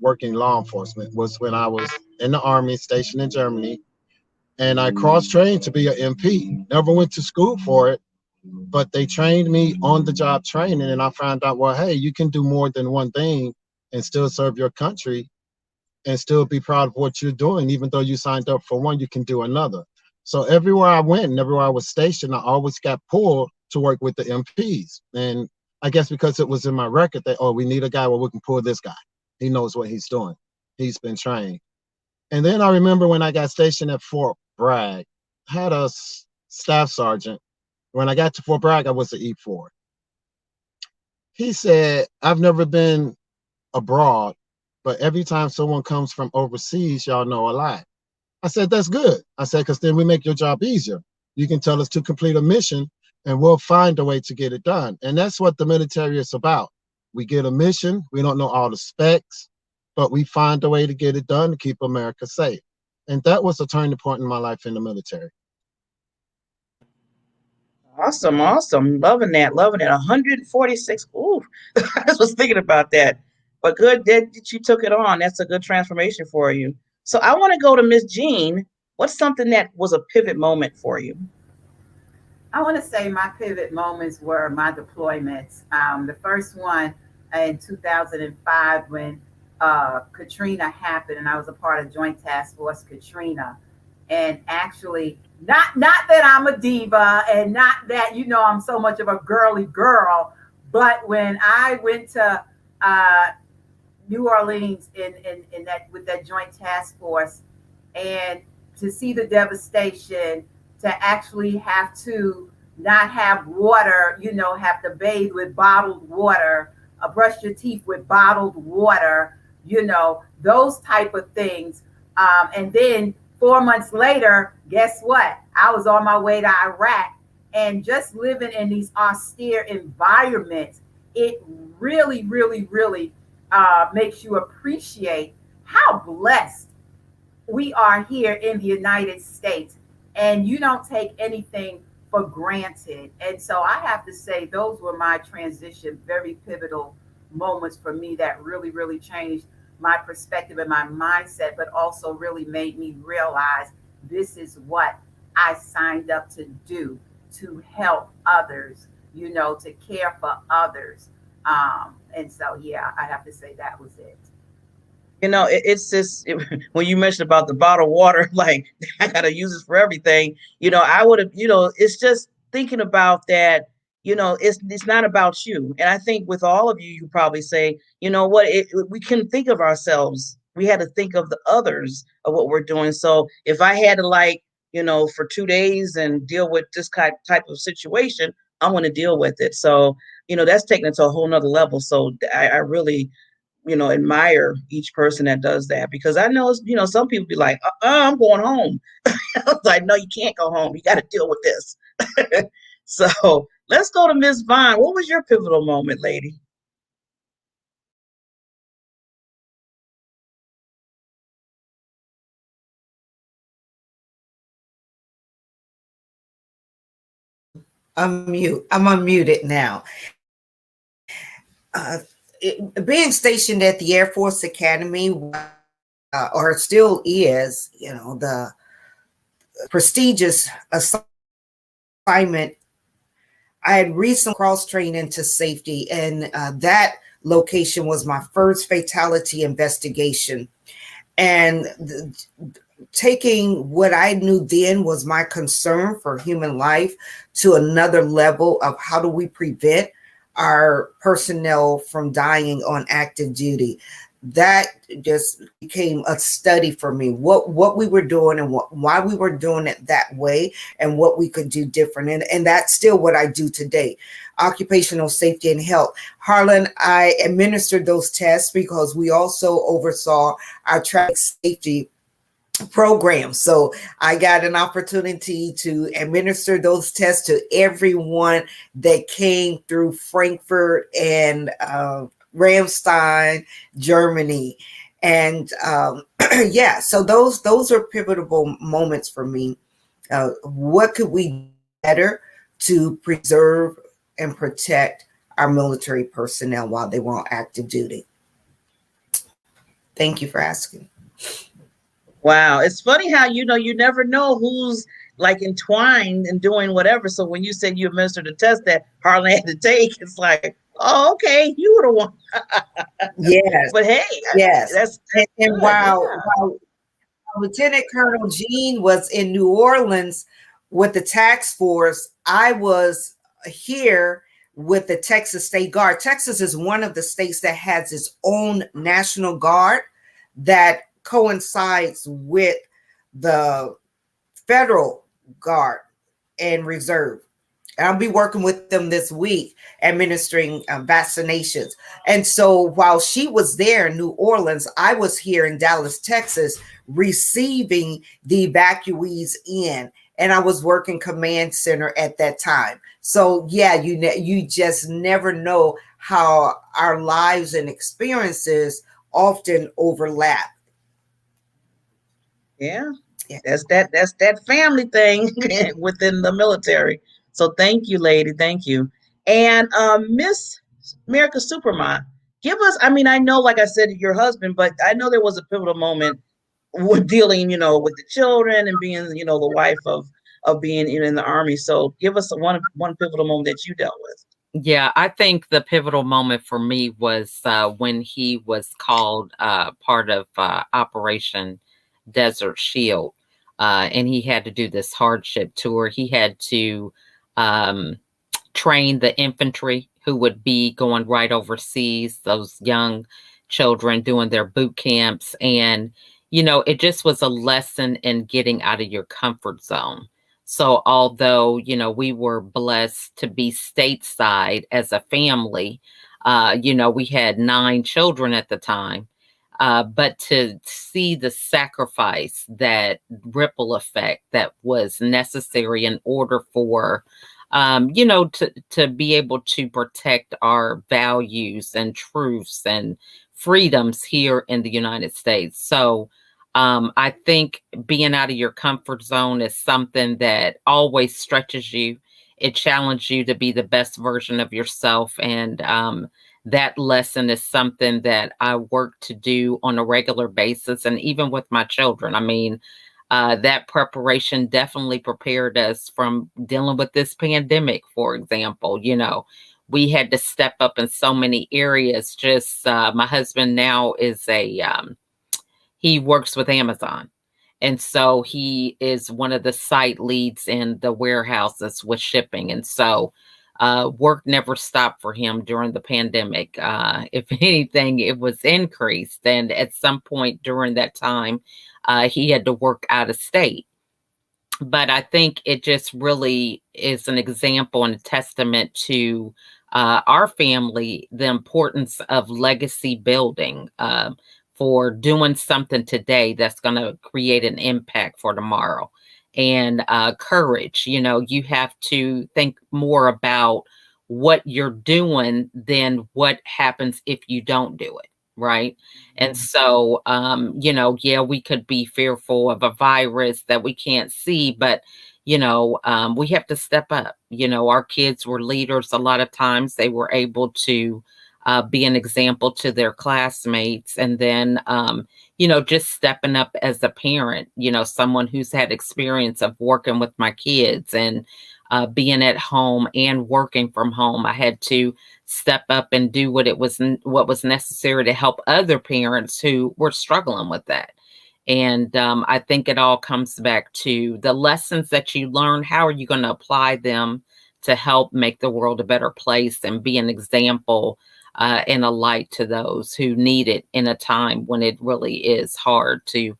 working law enforcement was when I was in the Army stationed in Germany, and I cross-trained to be an MP. Never went to school for it, but they trained me on the job training, and I found out, well, hey, you can do more than one thing and still serve your country and still be proud of what you're doing. Even though you signed up for one, you can do another. So everywhere I went and everywhere I was stationed, I always got pulled to work with the MPs. And I guess because it was in my record that, oh, we need a guy, well, we can pull this guy. He knows what he's doing. He's been trained. And then I remember when I got stationed at Fort Bragg, I had a staff sergeant. When I got to Fort Bragg, I was an E4. He said, I've never been abroad, but every time someone comes from overseas, y'all know a lot. I said, that's good. I said, because then we make your job easier. You can tell us to complete a mission and we'll find a way to get it done. And that's what the military is about. We get a mission. We don't know all the specs, but we find a way to get it done to keep America safe. And that was a turning point in my life in the military. Awesome, awesome. Loving that, loving it. 146. Ooh, I just was thinking about that. But good that you took it on. That's a good transformation for you. So I want to go to Miss Jean. What's something that was a pivot moment for you? I want to say my pivot moments were my deployments. The first one in 2005 when Katrina happened, and I was a part of Joint Task Force Katrina. And actually, not that I'm a diva, and not that I'm so much of a girly girl, but when I went to New Orleans in that with that Joint Task Force, and to see the devastation, to actually have to not have water, have to bathe with bottled water, brush your teeth with bottled water, those type of things. And then 4 months later, guess what? I was on my way to Iraq, and just living in these austere environments, it really, really, really makes you appreciate how blessed we are here in the United States, and you don't take anything for granted. And so I have to say, those were my transition, very pivotal moments for me that really, really changed my perspective and my mindset, but also really made me realize this is what I signed up to do, to help others, to care for others. And so, yeah, I have to say that was it. It's just when you mentioned about the bottled water, like I gotta use this for everything. I would have. It's just thinking about that. It's not about you. And I think with all of you, you probably say, you know what, we couldn't think of ourselves. We had to think of the others of what we're doing. So if I had to for 2 days and deal with this type of situation, I'm going to deal with it. So that's taking it to a whole nother level. So I really admire each person that does that, because I know, some people be like, I'm going home. I was like, no, you can't go home. You got to deal with this. So let's go to Miss Vaughn. What was your pivotal moment, lady? unmute. I'm unmuted now. Being stationed at the Air Force Academy, or still is, the prestigious assignment. I had recently cross-trained into safety, and that location was my first fatality investigation. And taking what I knew then was my concern for human life to another level of how do we prevent our personnel from dying on active duty. That just became a study for me, what we were doing and why we were doing it that way and what we could do different. And that's still what I do today. Occupational safety and health. Harlan, I administered those tests because we also oversaw our traffic safety program. So I got an opportunity to administer those tests to everyone that came through Frankfurt and Ramstein, Germany. And yeah, so those are pivotal moments for me. What could we do better to preserve and protect our military personnel while they were on active duty? Thank you for asking. Wow. It's funny how, you never know who's like entwined and doing whatever. So when you said you administered a test that Harlan had to take, it's like, oh, okay, you were the one. Yes. But hey, yes. That's and while Lieutenant Colonel Jean was in New Orleans with the task force, I was here with the Texas State Guard. Texas is one of the states that has its own National Guard that coincides with the Federal Guard and Reserve. And I'll be working with them this week, administering vaccinations. And so while she was there in New Orleans, I was here in Dallas, Texas, receiving the evacuees in. And I was working command center at that time. So yeah, you just never know how our lives and experiences often overlap. Yeah. That's that family thing within the military. So thank you, lady. Thank you. And Miss America Supermom, give us, I mean, I know, like I said, your husband, but I know there was a pivotal moment with dealing, with the children and being, the wife of being in the Army. So give us one pivotal moment that you dealt with. Yeah, I think the pivotal moment for me was when he was called part of Operation Desert Shield, and he had to do this hardship tour. He had to train the infantry who would be going right overseas, those young children doing their boot camps. And, it just was a lesson in getting out of your comfort zone. So although, we were blessed to be stateside as a family, we had 9 children at the time. But to see the sacrifice, that ripple effect that was necessary in order for, to be able to protect our values and truths and freedoms here in the United States. So I think being out of your comfort zone is something that always stretches you. It challenges you to be the best version of yourself. And that lesson is something that I work to do on a regular basis. And even with my children, I mean, that preparation definitely prepared us from dealing with this pandemic, for example. We had to step up in so many areas. Just my husband now is he works with Amazon. And so he is one of the site leads in the warehouses with shipping. And so work never stopped for him during the pandemic. If anything, it was increased. And at some point during that time, he had to work out of state. But I think it just really is an example and a testament to our family, the importance of legacy building, for doing something today that's going to create an impact for tomorrow. And courage, you have to think more about what you're doing than what happens if you don't do it. Right. And so, yeah, we could be fearful of a virus that we can't see, but, we have to step up. Our kids were leaders. A lot of times they were able to be an example to their classmates. And then, just stepping up as a parent, someone who's had experience of working with my kids and being at home and working from home. I had to step up and do what was necessary to help other parents who were struggling with that. And I think it all comes back to the lessons that you learn. How are you going to apply them to help make the world a better place and be an example and a light to those who need it in a time when it really is hard to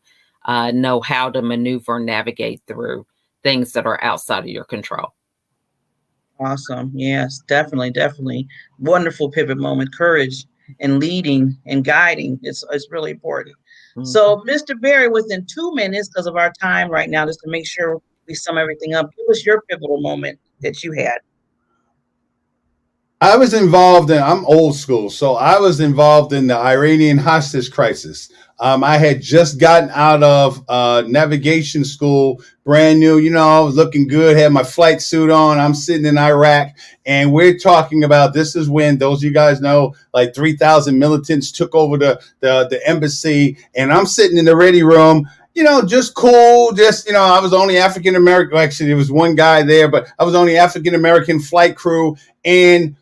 know how to maneuver and navigate through things that are outside of your control. Awesome. Yes, definitely, definitely. Wonderful pivot moment. Courage and leading and guiding. It's really important. Mm-hmm. So, Mr. Berry, within 2 minutes, because of our time right now, just to make sure we sum everything up, give us your pivotal moment that you had. I was involved I'm old school, so I was involved in the Iranian hostage crisis. I had just gotten out of navigation school, brand new, I was looking good, had my flight suit on. I'm sitting in Iraq, and we're talking about, this is when, those of you guys know, like 3,000 militants took over the embassy, and I'm sitting in the ready room, just cool, I was only African-American. Actually, there was one guy there, but I was only African-American flight crew, and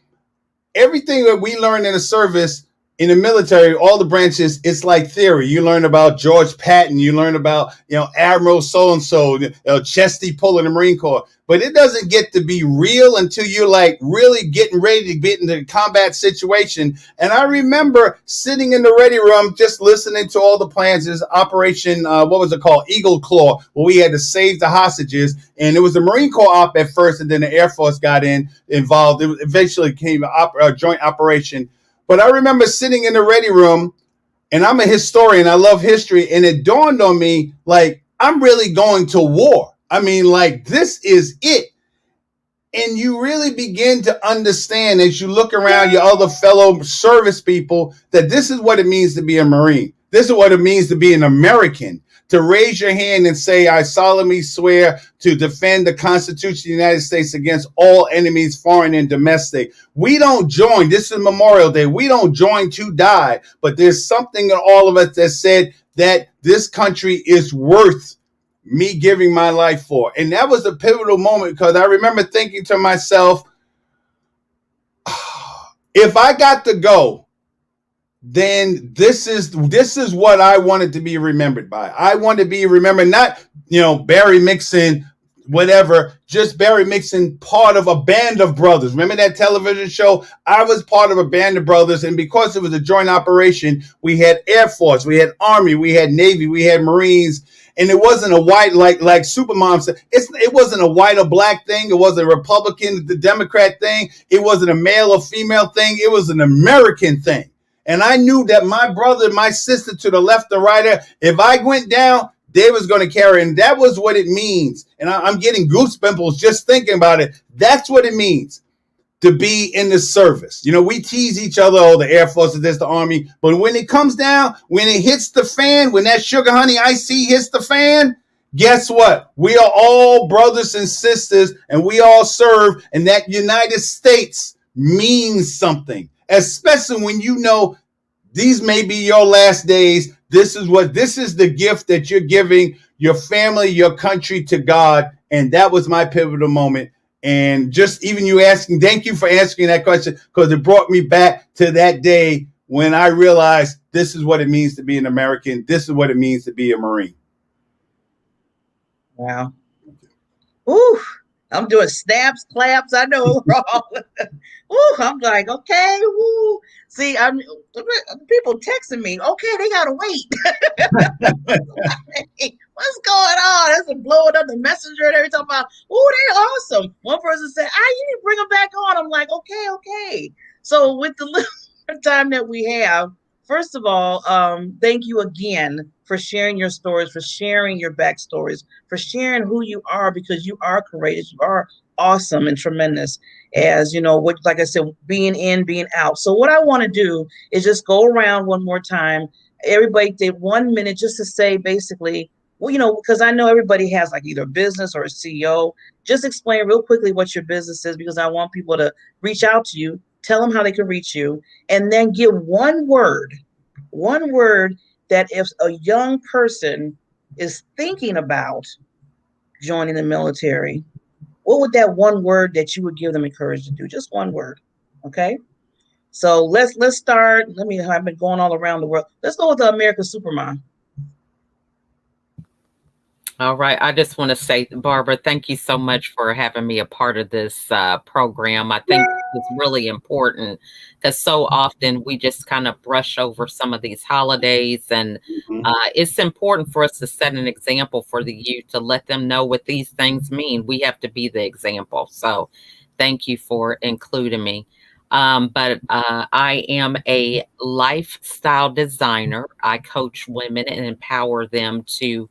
everything that we learned in the service, in the military, all the branches, it's like theory. You learn about George Patton. You learn about, Admiral so-and-so, Chesty Pull in the Marine Corps. But it doesn't get to be real until you're like really getting ready to get into the combat situation. And I remember sitting in the ready room, just listening to all the plans. There's Operation, what was it called? Eagle Claw, where we had to save the hostages. And it was the Marine Corps op at first, and then the Air Force got involved. It eventually became a joint operation. But I remember sitting in the ready room, and I'm a historian. I love history. And it dawned on me, like, I'm really going to war. I mean, like, this is it. And you really begin to understand as you look around your other fellow service people that this is what it means to be a Marine. This is what it means to be an American. To raise your hand and say, I solemnly swear to defend the Constitution of the United States against all enemies, foreign and domestic. We don't join. This is Memorial Day. We don't join to die. But there's something in all of us that said that this country is worth me giving my life for. And that was a pivotal moment, because I remember thinking to myself, if I got to go, then this is what I wanted to be remembered by. I want to be remembered, not, Barry Mixon, whatever, just Barry Mixon, part of a band of brothers. Remember that television show? I was part of a band of brothers, and because it was a joint operation, we had Air Force, we had Army, we had Navy, we had Marines, and it wasn't a white, like Supermom said, it wasn't a white or black thing. It wasn't a Republican, the Democrat thing. It wasn't a male or female thing. It was an American thing. And I knew that my brother, my sister to the left or right, if I went down, they was going to carry. And that was what it means. And I'm getting goosebumps just thinking about it. That's what it means to be in the service. We tease each other, the Air Force is this, the Army. But when it comes down, when it hits the fan, when that sugar honey iced tea hits the fan, guess what? We are all brothers and sisters, and we all serve. And that United States means something, especially when these may be your last days. This is the gift that you're giving your family, your country, to God. And that was my pivotal moment. And just even you asking, thank you for asking that question, because it brought me back to that day when I realized this is what it means to be an American. This is what it means to be a Marine. Wow. Ooh, I'm doing snaps, claps. I know we're all. Ooh, I'm like, okay. Ooh. See, people texting me. Okay, they gotta wait. What's going on? That's a blowing up the messenger and everything about. Ooh, they're awesome. One person said, you need to bring them back on. I'm like, okay. So with the little time that we have, first of all, thank you again for sharing your stories, for sharing your backstories, for sharing who you are, because you are courageous. You are awesome and tremendous, as like I said, being in, being out. So what I want to do is just go around one more time. Everybody take 1 minute just to say basically well, because I know everybody has like either a business or a CEO. Just explain real quickly what your business is, because I want people to reach out to you, tell them how they can reach you, and then give one word that if a young person is thinking about joining the military, what would that one word that you would give them encouragement to do? Just one word. Okay. So let's start. I've been going all around the world. Let's go with the American Supermom. All right. I just want to say, Barbara, thank you so much for having me a part of this program. I think it's really important because so often we just kind of brush over some of these holidays. And it's important for us to set an example for the youth, to let them know what these things mean. We have to be the example. So thank you for including me. But I am a lifestyle designer. I coach women and empower them to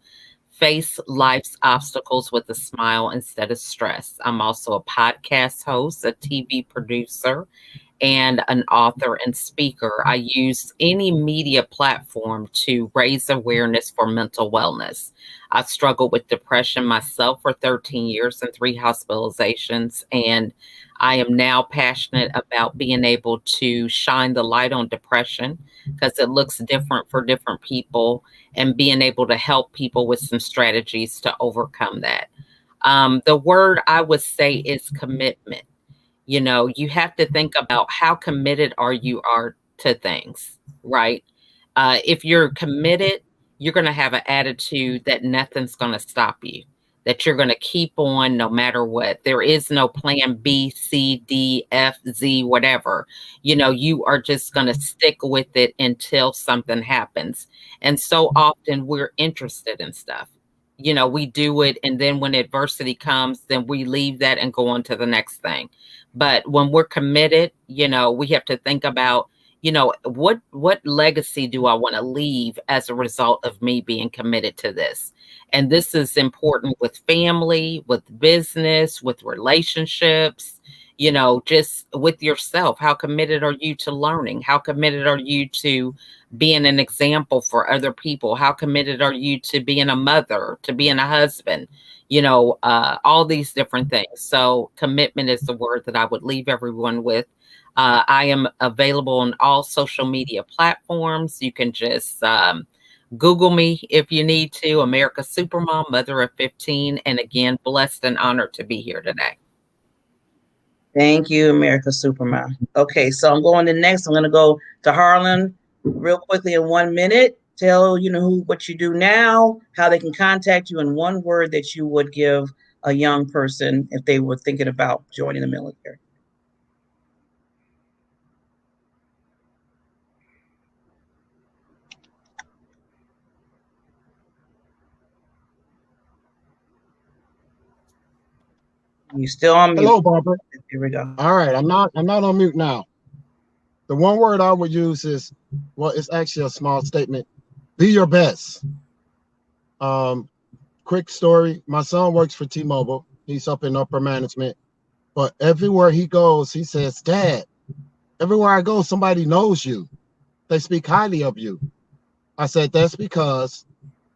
face life's obstacles with a smile instead of stress. I'm also a podcast host, a TV producer, and an author and speaker. I use any media platform to raise awareness for mental wellness. I struggled with depression myself for 13 years and 3 hospitalizations, and I am now passionate about being able to shine the light on depression because it looks different for different people, and being able to help people with some strategies to overcome that. The word I would say is commitment. You have to think about how committed you are to things, right? If you're committed, you're going to have an attitude that nothing's going to stop you, that you're going to keep on no matter what. There is no plan B, C, D, F, Z, whatever. You are just going to stick with it until something happens. And so often we're interested in stuff. We do it, and then when adversity comes, then we leave that and go on to the next thing. But when we're committed, we have to think about, what legacy do I want to leave as a result of me being committed to this? And this is important with family, with business, with relationships, just with yourself. How committed are you to learning? How committed are you to being an example for other people? How committed are you to being a mother, to being a husband? All these different things. So commitment is the word that I would leave everyone with. I am available on all social media platforms. You can just Google me if you need to. America Supermom, mother of 15. And again, blessed and honored to be here today. Thank you, America Supermom. Okay, so I'm going to next. I'm going to go to Harlan real quickly in 1 minute. Tell what you do now, how they can contact you, and one word that you would give a young person if they were thinking about joining the military. You still on mute? Hello, Barbara. Here we go. All right, I'm not on mute now. The one word I would use is, it's actually a small statement. Be your best. Quick story. My son works for T-Mobile. He's up in upper management. But everywhere he goes, he says, Dad, everywhere I go, somebody knows you. They speak highly of you. I said, that's because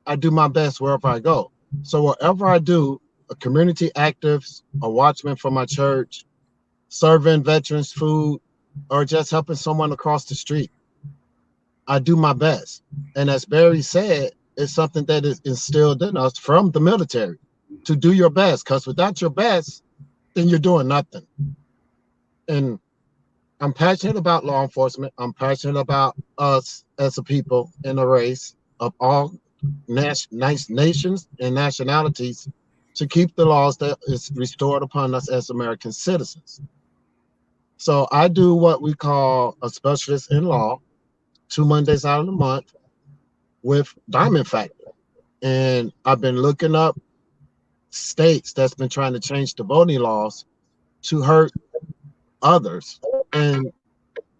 I do my best wherever I go. So wherever I do, a community actives, a watchman for my church, serving veterans food, or just helping someone across the street, I do my best. And as Barry said, it's something that is instilled in us from the military to do your best, because without your best, then you're doing nothing. And I'm passionate about law enforcement. I'm passionate about us as a people in a race of all nations and nationalities to keep the laws that is restored upon us as American citizens. So I do what we call a specialist in law 2 Mondays out of the month with Diamond Factor. And I've been looking up states that's been trying to change the voting laws to hurt others. And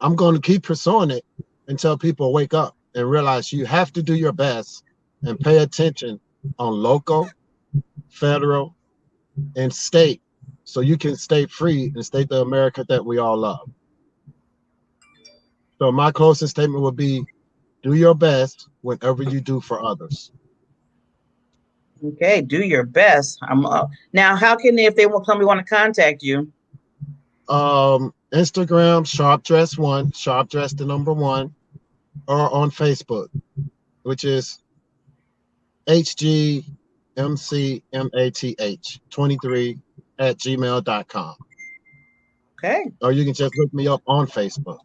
I'm going to keep pursuing it until people wake up and realize you have to do your best and pay attention on local, federal, and state so you can stay free and stay the America that we all love. So my closing statement would be, do your best whenever you do for others. Okay, do your best. Now. How can they, if they want somebody want to contact you? Instagram, sharpdress1, sharpdress the number one, or on Facebook, which is HGMCMATH23 Okay. or you can just look me up on Facebook.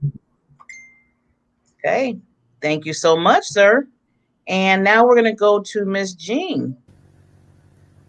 Okay. Thank you so much, sir. And now we're going to go to Miss Jean.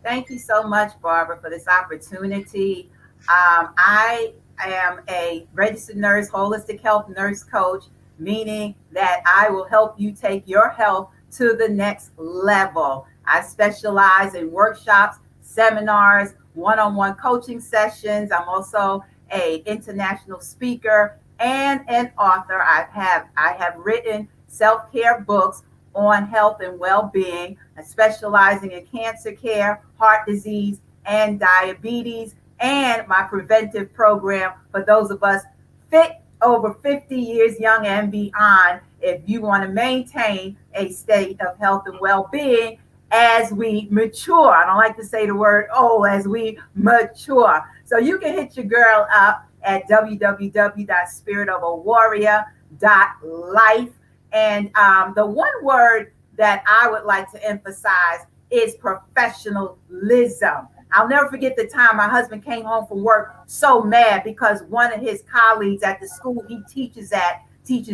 Thank you so much, Barbara, for this opportunity. I am a registered nurse, holistic health nurse coach, meaning that I will help you take your health to the next level. I specialize in workshops, seminars, one-on-one coaching sessions. I'm also an international speaker and an author. I have written self-care books on health and well-being, specializing in cancer care, heart disease, and diabetes, and my preventive program for those of us fit over 50 years young and beyond. If you want to maintain a state of health and well-being as we mature, I don't like to say the word as we mature. So you can hit your girl up at www.spiritofawarrior.life. And the one word that I would like to emphasize is professionalism. I'll never forget the time my husband came home from work so mad because one of his colleagues at the school he teaches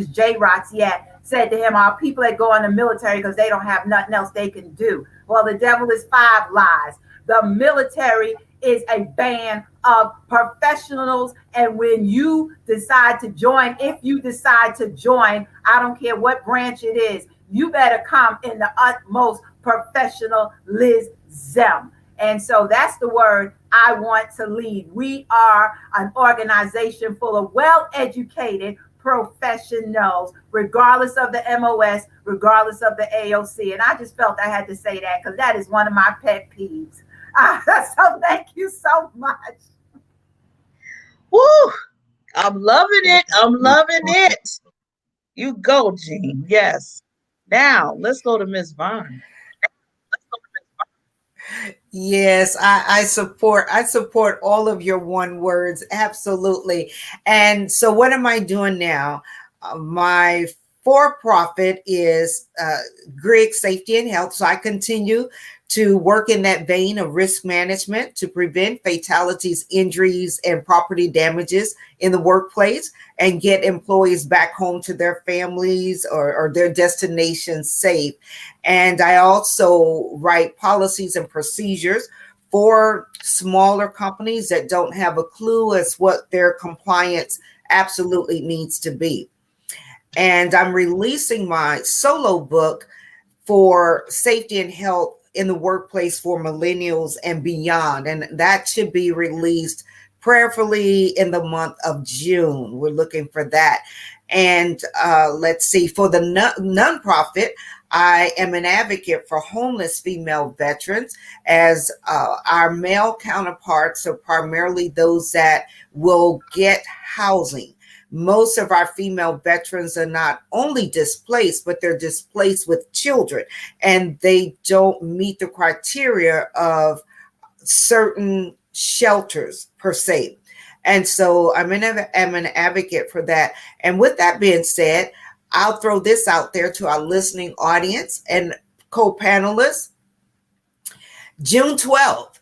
J-Roxy at, said to him, our people that go in the military because they don't have nothing else they can do. Well, the devil is 5 lies. The military is a band of professionals. And when you decide to join, if you decide to join, I don't care what branch it is, you better come in the utmost professionalism. And so that's the word I want to lead. We are an organization full of well-educated professionals, regardless of the MOS, regardless of the AOC. And I just felt I had to say that because that is one of my pet peeves. So thank you so much. Woo! I'm loving it. I'm loving it. You go, Jean. Yes. Now let's go to Miss Vaughn. Yes, I support all of your one words. Absolutely. And so what am I doing now? My for-profit is Griggs Safety and Health. So I continue to work in that vein of risk management to prevent fatalities, injuries, and property damages in the workplace and get employees back home to their families or their destinations safe. And I also write policies and procedures for smaller companies that don't have a clue as what their compliance absolutely needs to be. And I'm releasing my solo book for safety and health in the workplace for millennials and beyond. And that should be released prayerfully in the month of June. We're looking for that. And let's see, for the nonprofit, I am an advocate for homeless female veterans, as our male counterparts are primarily those that will get housing. Most of our female veterans are not only displaced, but they're displaced with children, and they don't meet the criteria of certain shelters per se. And so I'm an advocate for that. And with that being said, I'll throw this out there to our listening audience and co-panelists. June 12th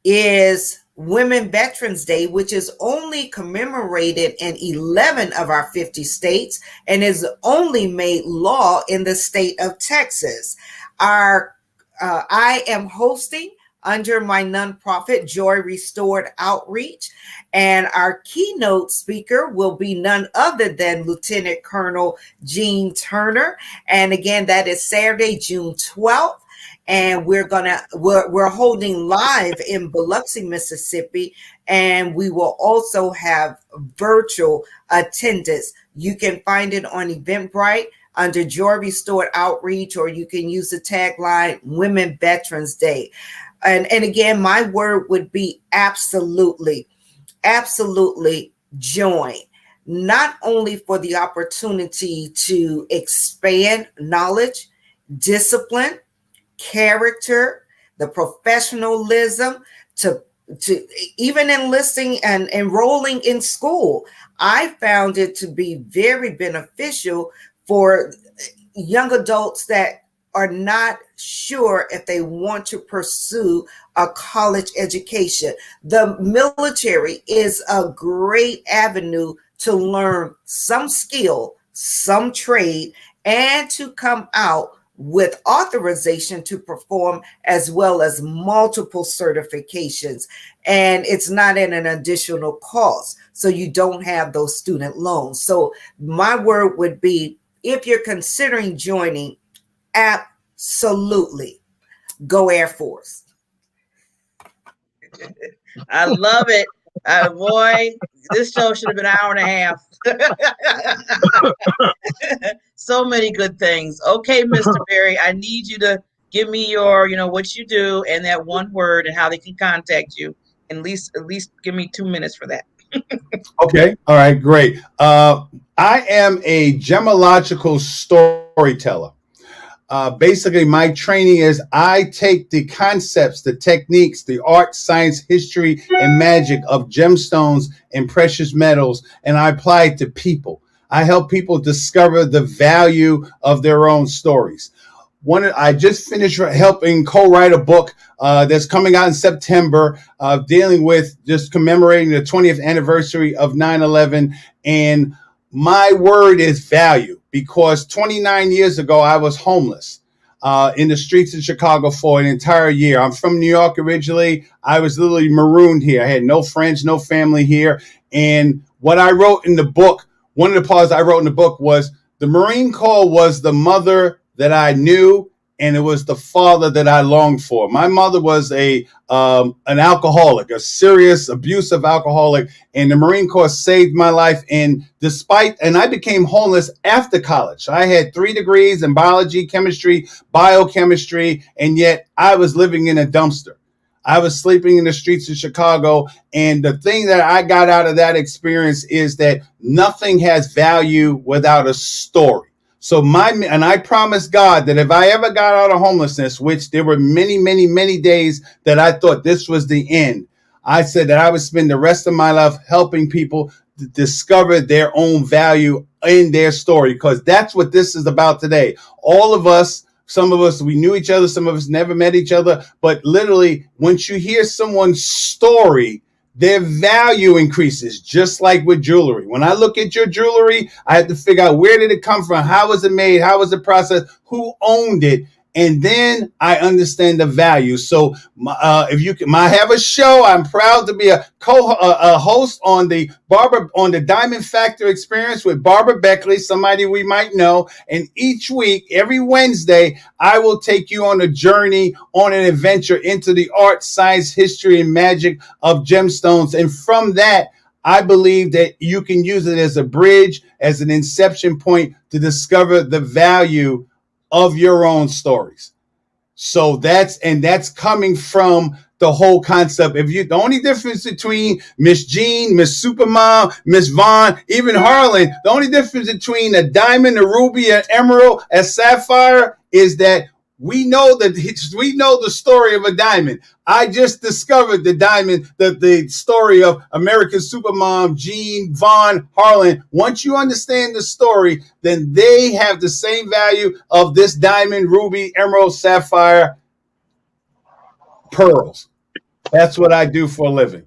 is Women Veterans Day, which is only commemorated in 11 of our 50 states and is only made law in the state of Texas. I am hosting under my nonprofit, Joy Restored Outreach, and our keynote speaker will be none other than Lieutenant Colonel Jean Turner. And again, that is Saturday, June 12th. And we're holding live in Biloxi, Mississippi, and we will also have virtual attendance. You can find it on Eventbrite under Joy Restored Outreach, or you can use the tagline Women Veterans Day. And again, my word would be absolutely join. Not only for the opportunity to expand knowledge, discipline, character, the professionalism to even enlisting and enrolling in school. I found it to be very beneficial for young adults that are not sure if they want to pursue a college education. The military is a great avenue to learn some skill, some trade, and to come out with authorization to perform, as well as multiple certifications. And it's not at an additional cost, so you don't have those student loans. So my word would be, if you're considering joining, absolutely go Air Force. I love it. Boy, this show should have been an hour and a half. So many good things. Okay, Mr. Berry, I need you to give me your, what you do and that one word and how they can contact you. At least give me 2 minutes for that. Okay. All right. Great. I am a gemological storyteller. Basically, my training is I take the concepts, the techniques, the art, science, history, and magic of gemstones and precious metals, and I apply it to people. I help people discover the value of their own stories. I just finished helping co-write a book that's coming out in September, dealing with just commemorating the 20th anniversary of 9/11. And my word is value, because 29 years ago, I was homeless in the streets of Chicago for an entire year. I'm from New York originally. I was literally marooned here. I had no friends, no family here. And what I wrote in the book, one of the parts I wrote in the book was, the Marine Corps was the mother that I knew, and it was the father that I longed for. My mother was an alcoholic, a serious abusive alcoholic, and the Marine Corps saved my life. And I became homeless after college. I had 3 degrees in biology, chemistry, biochemistry, and yet I was living in a dumpster. I was sleeping in the streets of Chicago. And the thing that I got out of that experience is that nothing has value without a story. So I promised God that if I ever got out of homelessness, which there were many, many, many days that I thought this was the end, I said that I would spend the rest of my life helping people to discover their own value in their story, because that's what this is about today. All of us, some of us, we knew each other, some of us never met each other, but literally, once you hear someone's story, their value increases, just like with jewelry. When I look at your jewelry, I have to figure out, where did it come from? How was it made? How was it processed? Who owned it? And then I understand the value. So if you can, I have a show. I'm proud to be a host on the Diamond Factor Experience with Barbara Beckley, somebody we might know. And each week, every Wednesday, I will take you on a journey, on an adventure into the art, science, history, and magic of gemstones. And from that, I believe that you can use it as a bridge, as an inception point to discover the value of your own stories. So that's coming from the whole concept. The only difference between Miss Jean, Miss Supermom, Miss Vaughn, even Harlan, the only difference between a diamond, a ruby, an emerald, a sapphire is that we know the story of a diamond. I just discovered the diamond, the story of American Supermom, Jean, Vaughn, Harlan. Once you understand the story, then they have the same value of this diamond, ruby, emerald, sapphire, pearls. That's what I do for a living.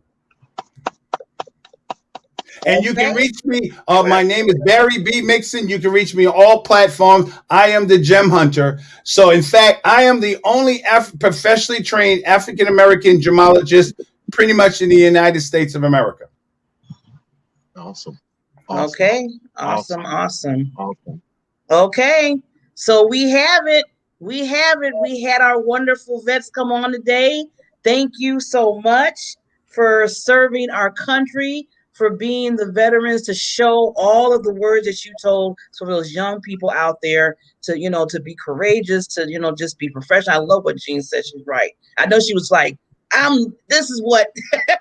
And you can reach me. My name is Barry B. Mixon. You can reach me on all platforms. I am the Gem Hunter. So, in fact, I am the only professionally trained African-American gemologist pretty much in the United States of America. Awesome. Okay. Awesome. Okay. So we have it. We had our wonderful vets come on today. Thank you so much for serving our country, for being the veterans, to show all of the words that you told for those young people out there to be courageous, to, just be professional. I love what Jean said. She's right. I know she was like, this is what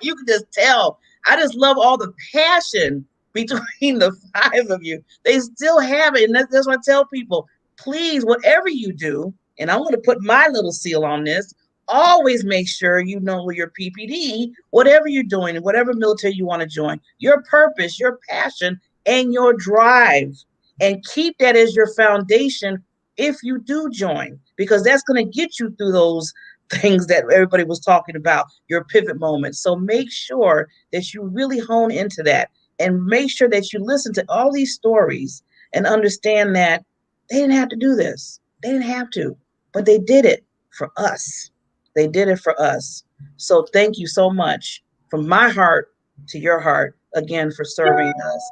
you can just tell. I just love all the passion between the 5 of you. They still have it. And that's what I tell people. Please, whatever you do, and I'm going to put my little seal on this, always make sure you know your PPD, whatever you're doing, whatever military you want to join, your purpose, your passion, and your drive. And keep that as your foundation if you do join, because that's going to get you through those things that everybody was talking about, your pivot moments. So make sure that you really hone into that, and make sure that you listen to all these stories and understand that they didn't have to do this. They didn't have to, but they did it for us. They did it for us. So thank you so much from my heart to your heart again for serving us.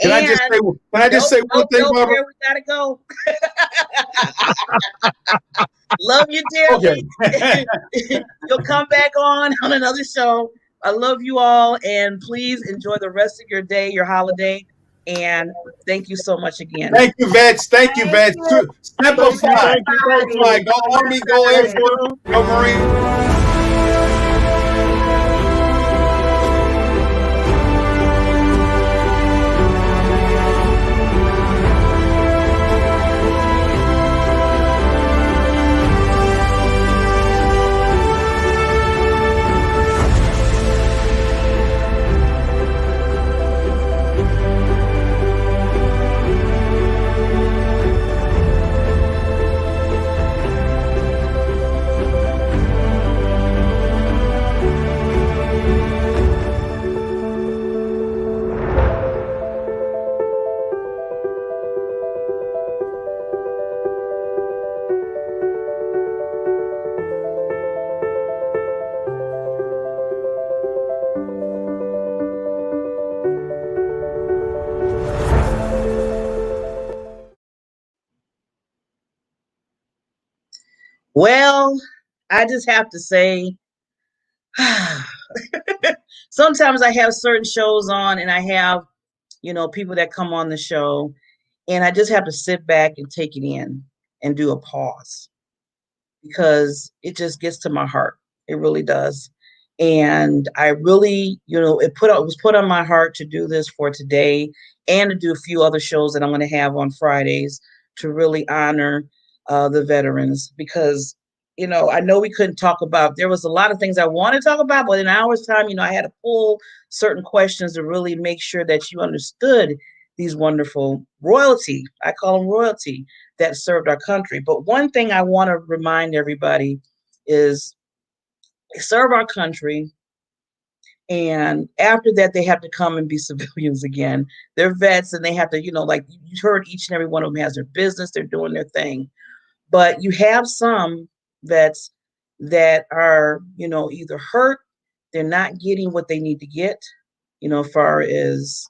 Can I just say? Can I just say one thing, Barbara? Here we gotta go. Love you dearly. Okay. You'll come back on another show. I love you all, and please enjoy the rest of your day, your holiday. And thank you so much again. Thank you, Vets. Thank you, Vets. Simplify. Simplify. Go Army, go Air Force, go Marine. Well, I just have to say, sometimes I have certain shows on and I have, people that come on the show, and I just have to sit back and take it in and do a pause, because it just gets to my heart. It really does. And I really, it was put on my heart to do this for today, and to do a few other shows that I'm going to have on Fridays to really honor the veterans, because I know we couldn't talk about, there was a lot of things I want to talk about, but in an hour's time, I had to pull certain questions to really make sure that you understood these wonderful royalty, I call them royalty, that served our country. But one thing I want to remind everybody is they serve our country, and after that, they have to come and be civilians again. They're vets, and they have to, like you heard, each and every one of them has their business, they're doing their thing. But you have some vets that are, either hurt, they're not getting what they need to get, as far as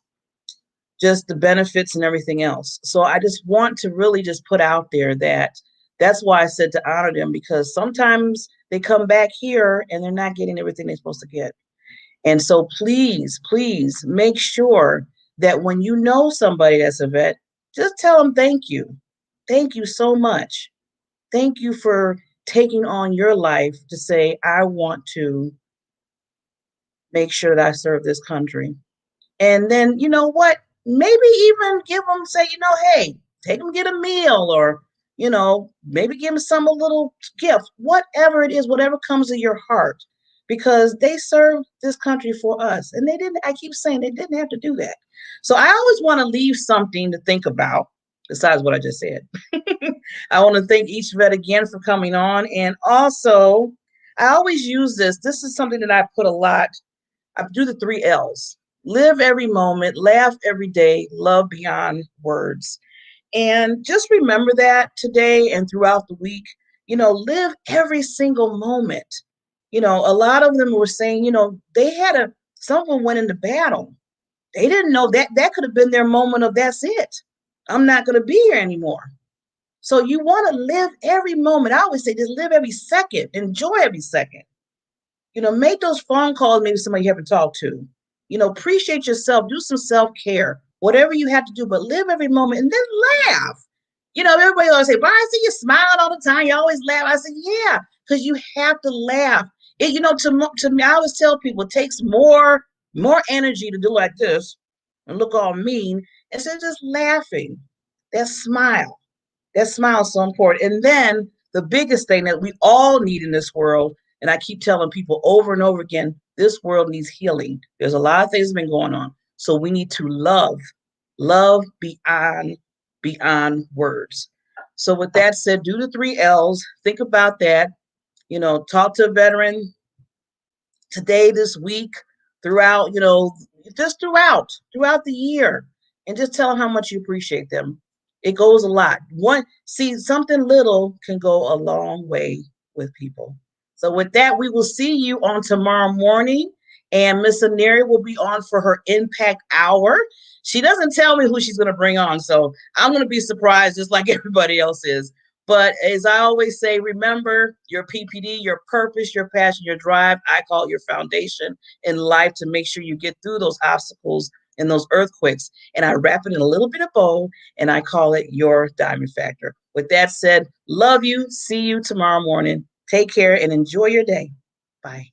just the benefits and everything else. So I just want to really just put out there that that's why I said to honor them, because sometimes they come back here and they're not getting everything they're supposed to get. And so please, please make sure that when you know somebody that's a vet, just tell them thank you. Thank you so much. Thank you for taking on your life to say, I want to make sure that I serve this country. And then, you know what? Maybe even give them, say, hey, take them get a meal, or, maybe give them a little gift, whatever it is, whatever comes to your heart, because they served this country for us. And I keep saying they didn't have to do that. So I always want to leave something to think about besides what I just said. I want to thank each vet again for coming on. And also, I always use this. This is something that I put a lot. I do the 3 L's. Live every moment, laugh every day, love beyond words. And just remember that today and throughout the week, live every single moment. A lot of them were saying, someone went into battle. They didn't know that could have been their moment of, that's it. I'm not going to be here anymore. So you want to live every moment. I always say just live every second, enjoy every second. Make those phone calls, maybe somebody you haven't talked to. Appreciate yourself, do some self-care, whatever you have to do, but live every moment and then laugh. Everybody always say, "But I see you smiling all the time. You always laugh." I said, "Yeah, because you have to laugh." To me, I always tell people it takes more energy to do like this and look all mean instead of just laughing. That smile is so important. And then the biggest thing that we all need in this world, and I keep telling people over and over again, this world needs healing. There's a lot of things that have been going on. So we need to love beyond words. So with that said, do the 3 L's. Think about that. Talk to a veteran today, this week, throughout, just throughout the year, and just tell them how much you appreciate them. It goes a lot. Something little can go a long way with people. So with that, we will see you on tomorrow morning, and Miss Aneri will be on for her Impact Hour. She doesn't tell me who she's going to bring on, so I'm going to be surprised just like everybody else is. But as I always say, remember your PPD, your purpose, your passion, your drive. I call it your foundation in life to make sure you get through those obstacles and those earthquakes. And I wrap it in a little bit of bow, and I call it your diamond factor. With that said, love you. See you tomorrow morning. Take care and enjoy your day. Bye.